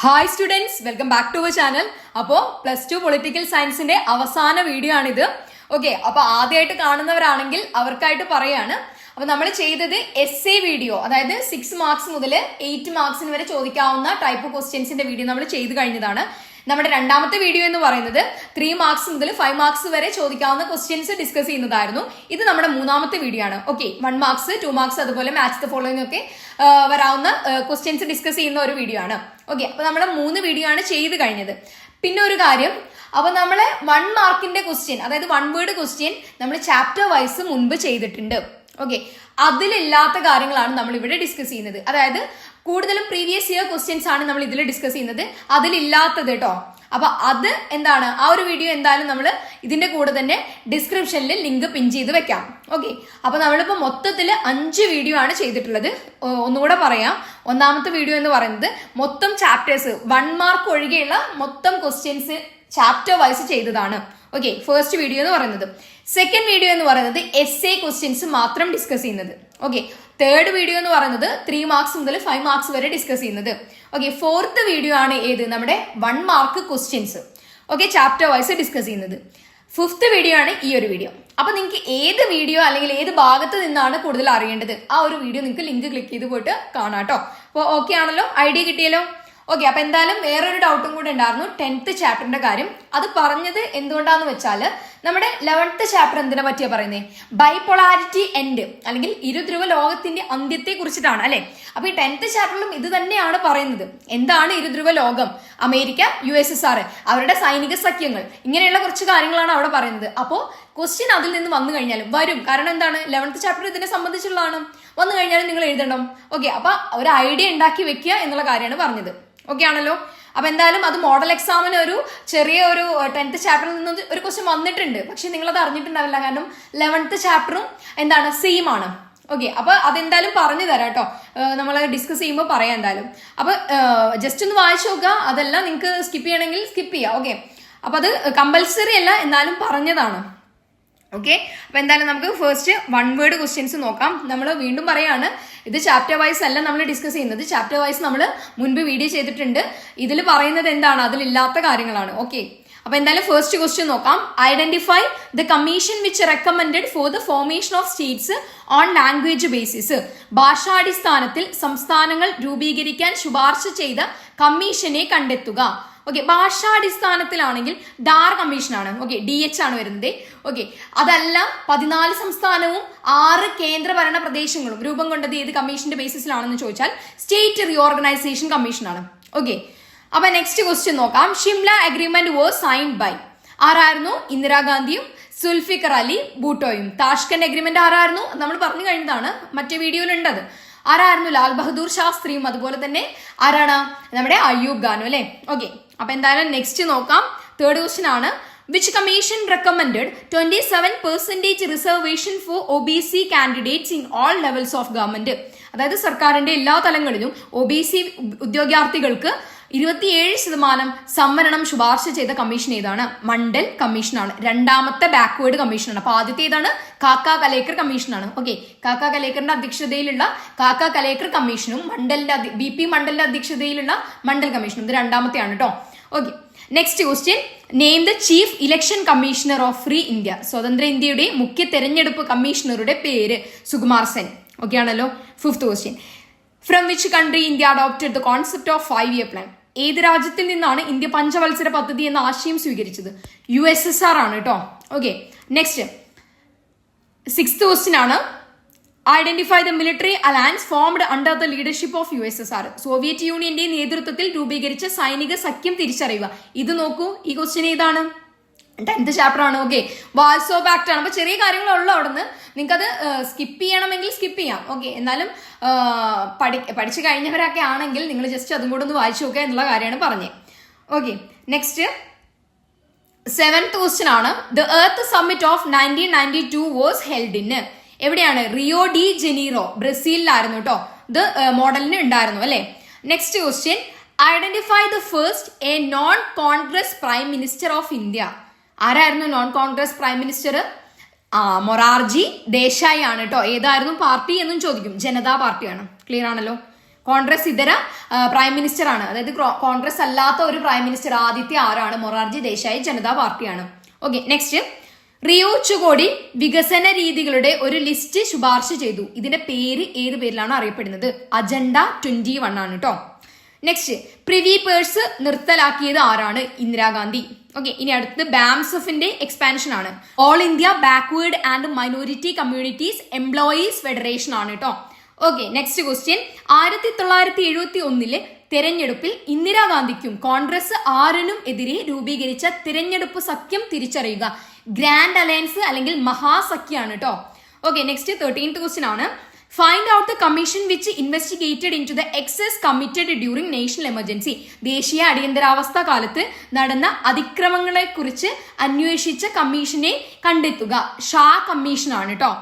Hi students, welcome back to our channel. അപ്പോൾ +2 political സയൻസിന്റെ അവസാന വീഡിയോ ആണിത്. ഓക്കെ, അപ്പൊ ആദ്യമായിട്ട് കാണുന്നവരാണെങ്കിൽ അവർക്കായിട്ട് പറയാണ്. അപ്പൊ നമ്മൾ ചെയ്തത് എസ്സേ വീഡിയോ, അതായത് 6 മാർക്സ് മുതൽ 8 മാർക്സിന് വരെ ചോദിക്കാവുന്ന ടൈപ്പ് ക്വസ്റ്റ്യൻസിന്റെ വീഡിയോ നമ്മൾ ചെയ്ത് കഴിഞ്ഞതാണ്. നമ്മുടെ രണ്ടാമത്തെ വീഡിയോ എന്ന് പറയുന്നത് 3 മാർക്സ് മുതൽ 5 മാർക്സ് വരെ ചോദിക്കാവുന്ന ക്വസ്റ്റ്യൻസ് ഡിസ്കസ് ചെയ്യുന്നതായിരുന്നു. ഇത് നമ്മുടെ മൂന്നാമത്തെ വീഡിയോ ആണ്. ഓക്കെ, 1 മാർക്സ് 2 മാർക്സ് അതുപോലെ മാച്ച് ദ ഫോളോയിങ് ഒക്കെ വരാവുന്ന ക്വസ്റ്റ്യൻസ് ഡിസ്കസ് ചെയ്യുന്ന ഒരു വീഡിയോ ആണ്. ഓക്കെ, അപ്പൊ നമ്മൾ 3 വീഡിയോ ആണ് ചെയ്ത് കഴിഞ്ഞത്. പിന്നെ ഒരു കാര്യം, അപ്പൊ നമ്മള് 1 മാർക്കിന്റെ ക്വസ്റ്റ്യൻ, അതായത് 1 വേർഡ് ക്വസ്റ്റ്യൻ നമ്മൾ ചാപ്റ്റർ വൈസ് മുൻപ് ചെയ്തിട്ടുണ്ട്. ഓക്കെ, അതിലില്ലാത്ത കാര്യങ്ങളാണ് നമ്മൾ ഇവിടെ ഡിസ്കസ് ചെയ്യുന്നത്. അതായത് കൂടുതലും പ്രീവിയസ് ഇയർ ക്വസ്റ്റ്യൻസ് ആണ് നമ്മൾ ഇതിൽ ഡിസ്കസ് ചെയ്യുന്നത്, അതിലില്ലാത്തത് കേട്ടോ. അപ്പൊ അത് എന്താണ്, ആ ഒരു വീഡിയോ എന്തായാലും നമ്മൾ ഇതിന്റെ കൂടെ തന്നെ ഡിസ്ക്രിപ്ഷനിൽ ലിങ്ക് പിൻ ചെയ്ത് വെക്കാം. ഓക്കെ, അപ്പൊ നമ്മളിപ്പോ മൊത്തത്തിൽ 5 വീഡിയോ ആണ് ചെയ്തിട്ടുള്ളത്. ഒന്നുകൂടെ പറയാം, ഒന്നാമത്തെ വീഡിയോ എന്ന് പറയുന്നത് മൊത്തം ചാപ്റ്റേഴ്സ് 1 മാർക്ക് ഒഴികെയുള്ള മൊത്തം ക്വസ്റ്റ്യൻസ് ചാപ്റ്റർ വൈസ് ചെയ്തതാണ്. ഓക്കെ, ഫസ്റ്റ് വീഡിയോ എന്ന് പറയുന്നത്. സെക്കൻഡ് വീഡിയോ എന്ന് പറയുന്നത് എസ്സേ ക്വസ്റ്റ്യൻസ് മാത്രം ഡിസ്കസ് ചെയ്യുന്നത്. ഓക്കെ, തേർഡ് വീഡിയോ എന്ന് പറയുന്നത് 3 മാർക്സ് മുതൽ 5 മാർക്സ് വരെ ഡിസ്കസ് ചെയ്യുന്നത്. ഓക്കെ, ഫോർത്ത് വീഡിയോ ആണ് ഏത്, നമ്മുടെ 1 mark questions. Okay, chapter wise discuss ചെയ്യുന്നത്. ഫിഫ്ത്ത് വീഡിയോ ആണ് ഈ ഒരു വീഡിയോ. അപ്പൊ നിങ്ങൾക്ക് ഏത് വീഡിയോ അല്ലെങ്കിൽ ഏത് ഭാഗത്ത് നിന്നാണ് കൂടുതൽ അറിയേണ്ടത്, ആ ഒരു വീഡിയോ നിങ്ങൾക്ക് ലിങ്ക് ക്ലിക്ക് ചെയ്ത് പോയിട്ട് കാണാം കേട്ടോ. അപ്പോൾ ഓക്കെ ആണല്ലോ, ഐഡിയ കിട്ടിയല്ലോ. ഓക്കെ, അപ്പൊ എന്തായാലും വേറൊരു ഡൗട്ടും കൂടെ ഉണ്ടായിരുന്നു 10th ചാപ്റ്ററിന്റെ കാര്യം. അത് പറഞ്ഞത് എന്തുകൊണ്ടാന്ന് വെച്ചാൽ നമ്മുടെ 11th ചാപ്റ്റർ എന്തിനെ പറ്റിയാ പറയുന്നത്, ബൈപോളാരിറ്റി എൻഡ് അല്ലെങ്കിൽ ഇരുധ്രുവ ലോകത്തിന്റെ അന്ത്യത്തെ കുറിച്ചിട്ടാണ് അല്ലെ. അപ്പൊ ഈ 10th ചാപ്റ്ററിലും ഇത് തന്നെയാണ് പറയുന്നത്. എന്താണ് ഇരുധ്രുവ ലോകം, അമേരിക്ക, USSR, അവരുടെ സൈനിക സഖ്യങ്ങൾ, ഇങ്ങനെയുള്ള കുറച്ച് കാര്യങ്ങളാണ് അവിടെ പറയുന്നത്. അപ്പോൾ ക്വസ്റ്റ്യൻ അതിൽ നിന്ന് വന്നു കഴിഞ്ഞാലും വരും. കാരണം എന്താണ്, 11th ചാപ്റ്റർ ഇതിനെ സംബന്ധിച്ചുള്ളതാണ്. വന്നു കഴിഞ്ഞാലും നിങ്ങൾ എഴുതണം. ഓക്കെ, അപ്പൊ ഒരു ഐഡിയ ഉണ്ടാക്കി വെക്കുക എന്നുള്ള കാര്യമാണ് പറഞ്ഞത്. ഓക്കെ ആണല്ലോ. അപ്പൊ എന്തായാലും അത് മോഡൽ എക്സാമിന് ഒരു ചെറിയ ഒരു 10th ചാപ്റ്ററിൽ നിന്ന് ഒരു ക്വസ്റ്റ്യൻ വന്നിട്ടുണ്ട്. പക്ഷെ നിങ്ങൾ അത് അറിഞ്ഞിട്ടുണ്ടാവില്ല, കാരണം 11th ചാപ്റ്ററും എന്താണ് സെയിം ആണ്. ഓക്കെ, അപ്പൊ അതെന്തായാലും പറഞ്ഞു തരാം കേട്ടോ, നമ്മൾ ഡിസ്കസ് ചെയ്യുമ്പോൾ പറയാം എന്തായാലും. അപ്പൊ ജസ്റ്റ് ഒന്ന് വായിച്ചു നോക്കുക, അതെല്ലാം നിങ്ങൾക്ക് സ്കിപ്പ് ചെയ്യണമെങ്കിൽ സ്കിപ്പ് ചെയ്യാം. ഓക്കെ, അപ്പൊ അത് കമ്പൽസറി അല്ല, എന്നാലും പറഞ്ഞതാണ്. ഓക്കെ, അപ്പൊ എന്തായാലും നമുക്ക് ഫസ്റ്റ് 1 വേർഡ് ക്വസ്റ്റ്യൻസ് നോക്കാം. നമ്മൾ വീണ്ടും പറയാണ്, ഇത് ചാപ്റ്റർ വൈസ് അല്ല നമ്മൾ ഡിസ്കസ് ചെയ്യുന്നത്. ചാപ്റ്റർ വൈസ് നമ്മൾ മുൻപ് വീഡിയോ ചെയ്തിട്ടുണ്ട്. ഇതിൽ പറയുന്നത് എന്താണ്, അതിലില്ലാത്ത കാര്യങ്ങളാണ്. ഓക്കെ, അപ്പൊ എന്തായാലും ഫസ്റ്റ് ക്വസ്റ്റ്യൻ നോക്കാം. Identify the commission which recommended for the formation of states on language basis. ഭാഷാടിസ്ഥാനത്തിൽ സംസ്ഥാനങ്ങൾ രൂപീകരിക്കാൻ ശുപാർശ ചെയ്ത കമ്മീഷനെ കണ്ടെത്തുക. ഓക്കെ, ഭാഷാടിസ്ഥാനത്തിലാണെങ്കിൽ ഡാർ കമ്മീഷനാണ്. ഓക്കെ, DH ആണ് വരുന്നത്. ഓക്കെ, അതല്ല 14 സംസ്ഥാനവും 6 കേന്ദ്രഭരണ പ്രദേശങ്ങളും രൂപം കൊണ്ടത് ഏത് കമ്മീഷന്റെ ബേസിസിലാണെന്ന് ചോദിച്ചാൽ സ്റ്റേറ്റ് റീഓർഗനൈസേഷൻ കമ്മീഷനാണ്. ഓക്കെ, അപ്പൊ നെക്സ്റ്റ് ക്വസ്റ്റ്യൻ നോക്കാം. Shimla agreement was signed by, ആരായിരുന്നു, ഇന്ദിരാഗാന്ധിയും സുൽഫിക്കർ അലി ഭൂട്ടോയും. താഷ്കന്റ് അഗ്രിമെന്റ് ആരായിരുന്നു, നമ്മൾ പറഞ്ഞു കഴിഞ്ഞതാണ്, മറ്റേ വീഡിയോയിലുണ്ടത്. ആരായിരുന്നു, ലാൽ ബഹദൂർ ശാസ്ത്രിയും അതുപോലെ തന്നെ ആരാണ്, നമ്മുടെ അയ്യൂബ് ഖാനും അല്ലെ. ഓക്കെ, അപ്പൊ എന്തായാലും നെക്സ്റ്റ് നോക്കാം. തേർഡ് ക്വസ്റ്റ്യൻ ആണ്, which commission recommended 27% reservation four OBC candidates in all levels of government. അതായത് സർക്കാരിന്റെ എല്ലാ തലങ്ങളിലും OBC ഉദ്യോഗാർത്ഥികൾക്ക് 27% സംവരണം ശുപാർശ ചെയ്ത കമ്മീഷൻ ഏതാണ്, മണ്ഡൽ കമ്മീഷനാണ്. രണ്ടാമത്തെ ബാക്ക്വേർഡ് കമ്മീഷനാണ്. അപ്പൊ ആദ്യത്തെ ഏതാണ്, കാക്ക കലേക്കർ കമ്മീഷനാണ്. ഓക്കെ, കാക്ക കലേക്കറിന്റെ അധ്യക്ഷതയിലുള്ള കാക്ക കലേക്കർ കമ്മീഷനും BP മണ്ഡലിന്റെ അധ്യക്ഷതയിലുള്ള മണ്ഡൽ കമ്മീഷനും, ഇത് രണ്ടാമത്തെയാണ് കേട്ടോ. Okay, next question, name the chief election commissioner of free India. സ്വതന്ത്ര ഇന്ത്യയുടെ മുഖ്യ തെരഞ്ഞെടുപ്പ് കമ്മീഷണറുടെ പേര് സുകുമാർ സെൻ. ഓക്കെ ആണല്ലോ. Fifth question, from which country India adopted the concept of 5-year plan. ഏത് രാജ്യത്തിൽ നിന്നാണ് ഇന്ത്യ പഞ്ചവത്സര പദ്ധതി എന്ന ആശയം സ്വീകരിച്ചത്, USSR ആണ് കേട്ടോ. ഓക്കെ, നെക്സ്റ്റ് 6th ക്വസ്റ്റ്യൻ ആണ്, identify the military alliance formed under the leadership of USSR. Soviet യൂണിയന്റെ നേതൃത്വത്തിൽ രൂപീകരിച്ച സൈനിക സഖ്യം തിരിച്ചറിയുക. ഇത് നോക്കൂ, ഈ ക്വസ്റ്റ്യൻ ഏതാണ്, 10th ചാപ്റ്റർ ആണ്. ഓക്കെ, വാൾസോ പാക്ട് ആണ്. അപ്പൊ ചെറിയ കാര്യങ്ങളുള്ളൂ അവിടെ നിന്ന്, നിങ്ങൾക്കത് സ്കിപ്പ് ചെയ്യണമെങ്കിൽ സ്കിപ്പ് ചെയ്യാം. ഓക്കെ, എന്നാലും പഠിച്ചു കഴിഞ്ഞവരൊക്കെ ആണെങ്കിൽ നിങ്ങൾ ജസ്റ്റ് അതും കൂടെ ഒന്ന് വായിച്ചു നോക്കുക എന്നുള്ള കാര്യമാണ് പറഞ്ഞത്. ഓക്കെ, നെക്സ്റ്റ് 7th ക്വസ്റ്റ്യൻ ആണ്, the earth summit of 1992 was held in. എവിടെയാണ്, റിയോ ഡി ജനീറോ, ബ്രസീലിലായിരുന്നു കേട്ടോ. ഇത് മോഡലിന് ഉണ്ടായിരുന്നു അല്ലെ. Next question, identify the first a non Congress prime minister of India. ആരായിരുന്നു non Congress prime minister, Morarji Desai ആണ് കേട്ടോ. ഏതായിരുന്നു പാർട്ടി എന്നും ചോദിക്കും, ജനതാ പാർട്ടിയാണ്. ക്ലിയർ ആണല്ലോ. കോൺഗ്രസ് ഇതര പ്രൈം മിനിസ്റ്റർ ആണ്, അതായത് കോൺഗ്രസ് അല്ലാത്ത ഒരു പ്രൈം മിനിസ്റ്റർ ആദ്യത്തെ ആരാണ്? മൊറാർജി ദേശായി ജനതാ പാർട്ടിയാണ്. ഓക്കെ, നെക്സ്റ്റ് റിയോ ഉച്ചകോടി വികസന രീതികളുടെ ഒരു ലിസ്റ്റ് ശുപാർശ ചെയ്തു. ഇതിന്റെ പേര് ഏത് പേരിലാണ് അറിയപ്പെടുന്നത്? അജണ്ട 21 ആണ് കേട്ടോ. നെക്സ്റ്റ് പ്രിവി പേഴ്സ് നിർത്തലാക്കിയത് ആരാണ്? ഇന്ദിരാഗാന്ധി. ഓക്കെ, ഇനി അടുത്തത് ബാംസഫിന്റെ എക്സ്പാൻഷൻ ആണ്. All India backward and minority communities employees federation ആണ് കേട്ടോ. ഓക്കെ, നെക്സ്റ്റ് ക്വസ്റ്റ്യൻ 1971 തെരഞ്ഞെടുപ്പിൽ ഇന്ദിരാഗാന്ധിക്കും കോൺഗ്രസ് ആറിനും എതിരെ രൂപീകരിച്ച തിരഞ്ഞെടുപ്പ് സഖ്യം തിരിച്ചറിയുക. ഗ്രാൻഡ് അലയൻസ് അല്ലെങ്കിൽ മഹാസഖ്യാണ് കേട്ടോ. ഓക്കെ, നെക്സ്റ്റ് 13th ക്വസ്റ്റ്യൻ ആണ്. Find out the commission which investigated into the excess committed during national emergency. ദേശീയ അടിയന്തരാവസ്ഥ കാലത്ത് നടന്ന അതിക്രമങ്ങളെ കുറിച്ച് അന്വേഷിച്ച കമ്മീഷനെ കണ്ടെത്തുക. ഷാ കമ്മീഷൻ ആണ് കേട്ടോ.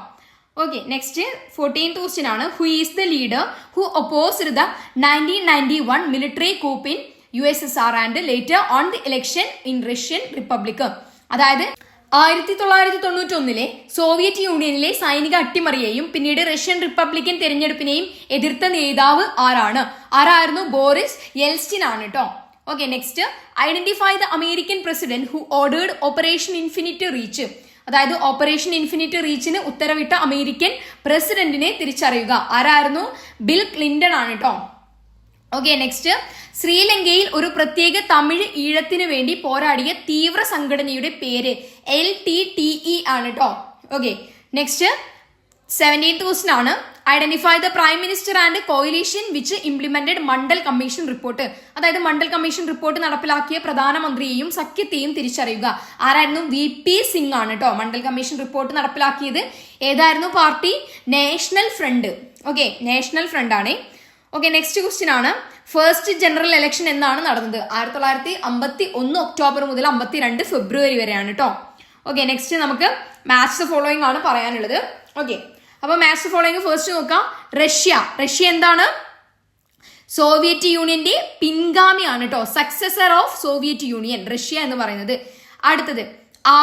ഓക്കെ, നെക്സ്റ്റ് 14th ക്വസ്റ്റ്യൻ ആണ്. Who is the leader who opposed the 1991 military coup in USSR and later on the election in Russian republic. അതായത് 1991 സോവിയറ്റ് യൂണിയനിലെ സൈനിക അട്ടിമറിയെയും പിന്നീട് റഷ്യൻ റിപ്പബ്ലിക്കൻ തെരഞ്ഞെടുപ്പിനെയും എതിർത്ത നേതാവ് ആരായിരുന്നു? ബോറിസ് യെൽസിൻ ആണ് കേട്ടോ. Okay, next identify the American president who ordered operation infinite reach. അതായത് operation infinite റീച്ചിന് ഉത്തരവിട്ട American പ്രസിഡന്റിനെ തിരിച്ചറിയുക. ആരായിരുന്നു? ബിൽ ക്ലിന്റൺ ആണ് കേട്ടോ. ഓക്കെ, നെക്സ്റ്റ് ശ്രീലങ്കയിൽ ഒരു പ്രത്യേക തമിഴ് ഈഴത്തിന് വേണ്ടി പോരാടിയ തീവ്ര സംഘടനയുടെ പേര് LTTE ആണ് കേട്ടോ. ഓക്കെ, നെക്സ്റ്റ് 17th ക്വസ്റ്റ്യൻ ആണ്. Identify the prime minister and coalition which implemented Mandal commission report. അതായത് മണ്ഡൽ കമ്മീഷൻ റിപ്പോർട്ട് നടപ്പിലാക്കിയ പ്രധാനമന്ത്രിയെയും സഖ്യത്തെയും തിരിച്ചറിയുക. ആരായിരുന്നു? VP സിംഗ് ആണ് കേട്ടോ. മണ്ഡൽ കമ്മീഷൻ റിപ്പോർട്ട് നടപ്പിലാക്കിയത് ഏതായിരുന്നു party? National front. Okay, national front ആണ്. ഓക്കെ, നെക്സ്റ്റ് ക്വസ്റ്റ്യൻ ആണ്. ഫസ്റ്റ് ജനറൽ ഇലക്ഷൻ എന്നാണ് നടന്നത്? 1951 ഒക്ടോബർ മുതൽ 52 ഫെബ്രുവരി വരെയാണ് കേട്ടോ. ഓക്കെ, നെക്സ്റ്റ് നമുക്ക് മാച്ച് ഫോളോയിങ് ആണ് പറയാനുള്ളത്. ഓക്കെ, അപ്പൊ മാച്ച് ഫോളോയിങ് ഫസ്റ്റ് നോക്കാം. റഷ്യ എന്താണ്? സോവിയറ്റ് യൂണിയന്റെ പിൻഗാമിയാണ് കേട്ടോ. Successor of Soviet Union Russia എന്ന് പറയുന്നത്. അടുത്തത്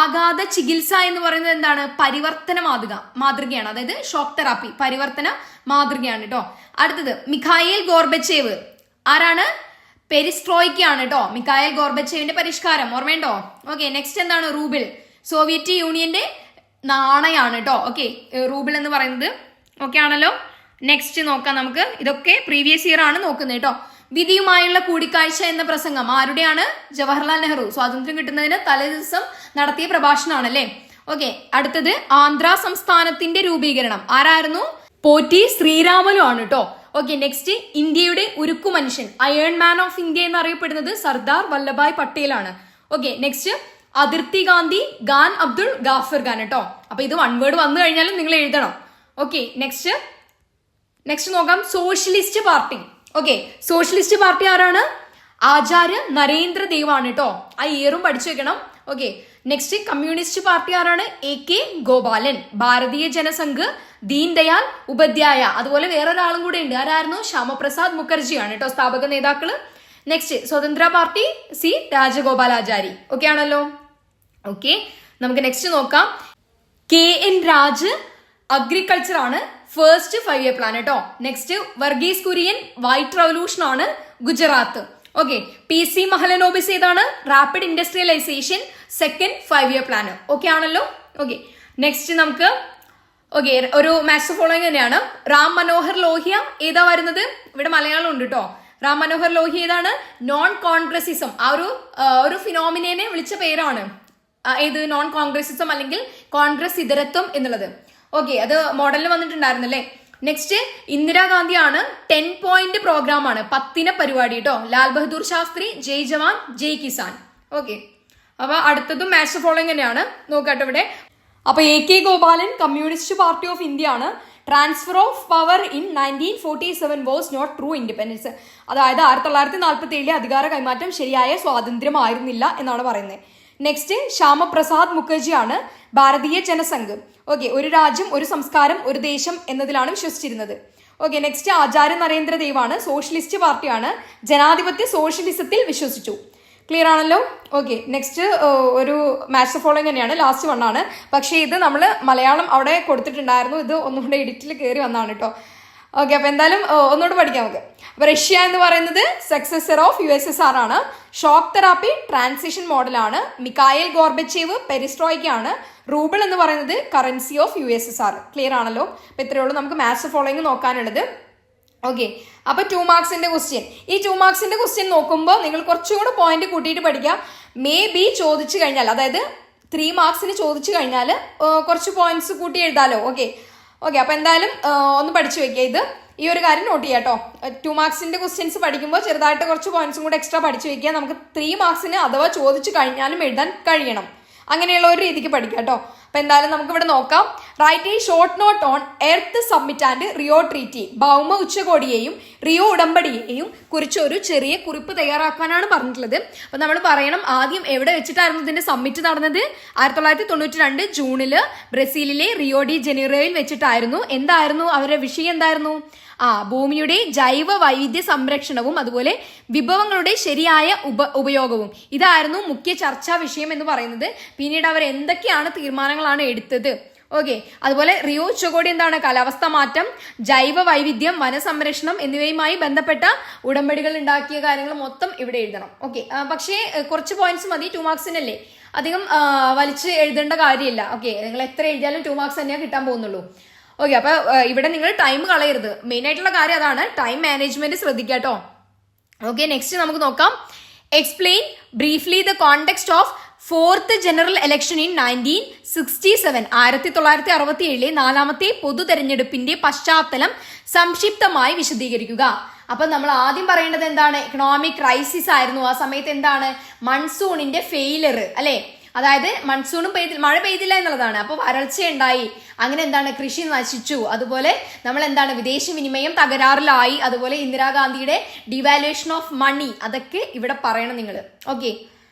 ആഘാത ചികിത്സ എന്ന് പറയുന്നത് എന്താണ്? പരിവർത്തന മാതൃകയാണ്. അതായത് ഷോക്ക് തെറാപ്പി പരിവർത്തന മാതൃകയാണ് കേട്ടോ. അടുത്തത് മിഖായേൽ ഗോർബച്ചേവ്. ആരാണ്? പെരിസ്ട്രോയ്ക്കാണ് കേട്ടോ. മിഖായേൽ ഗോർബച്ചേവിന്റെ പരിഷ്കാരം ഓർമ്മയുണ്ടോ? ഓക്കെ, നെക്സ്റ്റ് എന്താണ്? റൂബിൾ സോവിയറ്റ് യൂണിയന്റെ നാണയാണ് കേട്ടോ. ഓക്കെ, റൂബിൾ എന്ന് പറയുന്നത്. ഓക്കെ ആണല്ലോ. നെക്സ്റ്റ് നോക്കാം നമുക്ക്. ഇതൊക്കെ പ്രീവിയസ് ഇയർ ആണ് നോക്കുന്നത് കേട്ടോ. വിധിയുമായുള്ള കൂടിക്കാഴ്ച എന്ന പ്രസംഗം ആരുടെയാണ്? ജവഹർലാൽ നെഹ്റു. സ്വാതന്ത്ര്യം കിട്ടുന്നതിന് തലേ ദിവസം നടത്തിയ പ്രഭാഷണമാണ് അല്ലേ. ഓക്കെ, അടുത്തത് ആന്ധ്ര സംസ്ഥാനത്തിന്റെ രൂപീകരണം ആരായിരുന്നു? പോറ്റി ശ്രീരാമലു ആണ് കേട്ടോ. ഓക്കെ, നെക്സ്റ്റ് ഇന്ത്യയുടെ ഉരുക്കു മനുഷ്യൻ അയേൺ മാൻ ഓഫ് ഇന്ത്യ എന്നറിയപ്പെടുന്നത് സർദാർ വല്ലഭായ് പട്ടേൽ ആണ്. ഓക്കെ, നെക്സ്റ്റ് അതിർത്തി ഗാന്ധി ഖാൻ അബ്ദുൾ ഗാഫർ ഖാൻ കേട്ടോ. അപ്പൊ ഇത് വൺ വേർഡ് വന്നു കഴിഞ്ഞാലും നിങ്ങൾ എഴുതണം. ഓക്കെ, നെക്സ്റ്റ് നോക്കാം. Socialist party. Okay, socialist party ആരാണ്? ആചാര്യ നരേന്ദ്രദേവ് ആണ് കേട്ടോ. ആ ഇയറും പഠിച്ചു വെക്കണം. ഓക്കെ, നെക്സ്റ്റ് കമ്മ്യൂണിസ്റ്റ് പാർട്ടി ആരാണ്? AK ഗോപാലൻ. ഭാരതീയ ജനസംഘ് ദീൻ ദയാൽ ഉപാധ്യായ. അതുപോലെ വേറൊരാളും കൂടെ ഉണ്ട്. ആരായിരുന്നു? ശ്യാമപ്രസാദ് മുഖർജി ആണ് കേട്ടോ സ്ഥാപക നേതാക്കള്. Next Swatantra party C Rajagopalachari. Okay ആണല്ലോ. ഓക്കെ, നമുക്ക് നെക്സ്റ്റ് നോക്കാം. KN രാജ് അഗ്രികൾച്ചർ ആണ്. ഫസ്റ്റ് 5 year പ്ലാൻ കേട്ടോ. Next Varghese Kurien white revolution ആണ് ഗുജറാത്ത്. ഓക്കെ, PC മഹലനോബിസ് ഏതാണ്? Rapid industrialisation second 5 year plan. Okay ആണല്ലോ. ഓക്കെ, നെക്സ്റ്റ് നമുക്ക് ഒരു മാച്ച് ഫോളോയിങ് തന്നെയാണ്. റാം മനോഹർ ലോഹ്യ ഏതാ വരുന്നത്? ഇവിടെ മലയാളം ഉണ്ട് കേട്ടോ. റാം മനോഹർ ലോഹ്യ ഏതാണ്? Non Congressism. ആ ഒരു ഫിനോമിനെ വിളിച്ച പേരാണ് ഏത്? നോൺ കോൺഗ്രസിസം അല്ലെങ്കിൽ കോൺഗ്രസ് ഇതരത്വം എന്നുള്ളത്. ഓക്കെ, അത് മോഡലിൽ വന്നിട്ടുണ്ടായിരുന്നു അല്ലേ. നെക്സ്റ്റ് ഇന്ദിരാഗാന്ധിയാണ്. 10 point പ്രോഗ്രാം ആണ്. 10 പരിപാടി കേട്ടോ. ലാൽ ബഹദൂർ ശാസ്ത്രി ജയ് ജവാൻ ജയ് കിസാൻ. ഓക്കെ, അപ്പൊ അടുത്തതും മാച്ച് ഫോളോയിങ് തന്നെയാണ്. നോക്കാട്ടോ ഇവിടെ. അപ്പൊ AK Gopalan communist party of India ആണ്. Transfer of power in 1947 was not true independence. അതായത് 1947 അധികാര കൈമാറ്റം ശരിയായ സ്വാതന്ത്ര്യമായിരുന്നില്ല എന്നാണ് പറയുന്നത്. നെക്സ്റ്റ് ശ്യാമപ്രസാദ് മുഖർജി ആണ്. ഭാരതീയ ജനസംഘ്. ഓക്കെ, ഒരു രാജ്യം ഒരു സംസ്കാരം ഒരു ദേശം എന്നതിലാണ് വിശ്വസിച്ചിരുന്നത്. ഓക്കെ, നെക്സ്റ്റ് ആചാര്യ നരേന്ദ്രദേവ് ആണ്. സോഷ്യലിസ്റ്റ് പാർട്ടിയാണ്. ജനാധിപത്യ സോഷ്യലിസത്തിൽ വിശ്വസിച്ചു. ക്ലിയർ ആണല്ലോ. ഓക്കെ, നെക്സ്റ്റ് ഒരു മാച്ച് ഫോളോയിങ് തന്നെയാണ്. ലാസ്റ്റ് 1 ആണ്. പക്ഷേ ഇത് നമ്മൾ മലയാളം അവിടെ കൊടുത്തിട്ടുണ്ടായിരുന്നു. ഇത് ഒന്നുകൂടെ എഡിറ്റിൽ കയറി വന്നാണ് കേട്ടോ. ഓക്കെ, അപ്പൊ എന്തായാലും ഒന്നുകൂടെ പഠിക്കാം നമുക്ക്. അപ്പൊ റഷ്യ എന്ന് പറയുന്നത് സക്സസർ ഓഫ് USSR ആണ്. ഷോക്ക് തെറാപ്പി ട്രാൻസിഷൻ മോഡലാണ്. മിഖായേൽ ഗോർബച്ചേവ് പെരിസ്ട്രോയ്ക്ക് ആണ്. റൂബിൾ എന്ന് പറയുന്നത് കറൻസി ഓഫ് USSR. ക്ലിയർ ആണല്ലോ? അപ്പൊ ഇത്രയേ ഉള്ളൂ നമുക്ക് മാത്സ് ഫോളോയിങ് നോക്കാനുള്ളത്. ഓക്കെ, അപ്പൊ 2 മാർക്സിന്റെ ക്വസ്റ്റ്യൻ. ഈ 2 മാർക്സിന്റെ ക്വസ്റ്റ്യൻ നോക്കുമ്പോൾ നിങ്ങൾ കുറച്ചും കൂടെ പോയിന്റ് കൂട്ടിയിട്ട് പഠിക്കാം. മേ ബി ചോദിച്ചു കഴിഞ്ഞാൽ, അതായത് 3 മാർക്സിന് ചോദിച്ചു കഴിഞ്ഞാൽ കുറച്ച് പോയിന്റ്സ് കൂട്ടി എഴുതാലോ. ഓക്കെ, അപ്പൊ എന്തായാലും ഒന്ന് പഠിച്ചു വെക്കുക. ഇത് ഈ ഒരു കാര്യം നോട്ട് ചെയ്യാം കേട്ടോ. 2 മാർക്സിന്റെ ക്വസ്റ്റ്യൻസ് പഠിക്കുമ്പോൾ ചെറുതായിട്ട് കുറച്ച് പോയിന്റ്സും കൂടെ എക്സ്ട്രാ പഠിച്ചു വെക്കുക. നമുക്ക് 3 മാർക്സിന് അഥവാ ചോദിച്ചു കഴിഞ്ഞാലും എഴുതാൻ കഴിയണം. അങ്ങനെയുള്ള ഒരു രീതിക്ക് പഠിക്കാം കേട്ടോ. അപ്പൊ എന്തായാലും നമുക്ക് ഇവിടെ നോക്കാം. Write A short note on earth submit and Rio treaty. ഭൗമ ഉച്ചകോടിയെയും റിയോ ഉടമ്പടിയെയും കുറിച്ച് ഒരു ചെറിയ കുറിപ്പ് തയ്യാറാക്കാനാണ് പറഞ്ഞിട്ടുള്ളത്. അപ്പൊ നമ്മൾ പറയണം ആദ്യം എവിടെ വെച്ചിട്ടായിരുന്നു ഇതിന്റെ സബ്മിറ്റ് നടന്നത്? 1992 ജൂണില് ബ്രസീലിലെ റിയോ ഡി ജനീറോയിൽ വെച്ചിട്ടായിരുന്നു. എന്തായിരുന്നു അവരുടെ വിഷയം? എന്തായിരുന്നു? ഭൂമിയുടെ ജൈവ വൈവിധ്യ സംരക്ഷണവും അതുപോലെ വിഭവങ്ങളുടെ ശരിയായ ഉപയോഗവും. ഇതായിരുന്നു മുഖ്യ ചർച്ചാ വിഷയം എന്ന് പറയുന്നത്. പിന്നീട് അവർ എന്തൊക്കെയാണ് തീരുമാനങ്ങളാണ് എടുത്തത്? ഓക്കെ, അതുപോലെ റിയോ ഉച്ചകോടി എന്താണ്? കാലാവസ്ഥാ മാറ്റം, ജൈവ വൈവിധ്യം, വനസംരക്ഷണം എന്നിവയുമായി ബന്ധപ്പെട്ട ഉടമ്പടികൾ ഉണ്ടാക്കിയ കാര്യങ്ങൾ മൊത്തം ഇവിടെ എഴുതണം. ഓക്കെ, പക്ഷേ കുറച്ച് പോയിന്റ്സ് മതി. 2 മാർക്സിനല്ലേ, അധികം വലിച്ച് എഴുതേണ്ട കാര്യമില്ല. ഓക്കെ, നിങ്ങൾ എത്ര എഴുതിയാലും 2 മാർക്സ് തന്നെയാണ് കിട്ടാൻ പോകുന്നുള്ളൂ. ഓക്കെ, അപ്പൊ ഇവിടെ നിങ്ങൾ ടൈം കളയരുത്. മെയിൻ ആയിട്ടുള്ള കാര്യം അതാണ്. ടൈം മാനേജ്മെന്റ് ശ്രദ്ധിക്കുക കേട്ടോ. ഓക്കെ, നെക്സ്റ്റ് നമുക്ക് നോക്കാം. Explain briefly the context of 4th general election in 1967. 1967 4ാമത്തെ പൊതു തെരഞ്ഞെടുപ്പിന്റെ പശ്ചാത്തലം സംക്ഷിപ്തമായി വിശദീകരിക്കുക. അപ്പൊ നമ്മൾ ആദ്യം പറയേണ്ടത് എന്താണ്? എക്കണോമിക് ക്രൈസിസ് ആയിരുന്നു. ആ സമയത്ത് എന്താണ്? മൺസൂണിന്റെ ഫെയിലർ അല്ലെ? അതായത് മൺസൂണും മഴ പെയ്തില്ല എന്നുള്ളതാണ്. അപ്പോൾ വരൾച്ചയുണ്ടായി. അങ്ങനെ എന്താണ്? കൃഷി നശിച്ചു. അതുപോലെ നമ്മൾ എന്താണ്? വിദേശ വിനിമയം തകരാറിലായി. അതുപോലെ ഇന്ദിരാഗാന്ധിയുടെ ഡിവാലുവേഷൻ ഓഫ് മണി, അതൊക്കെ ഇവിടെ പറയണം നിങ്ങൾ. ഓക്കെ,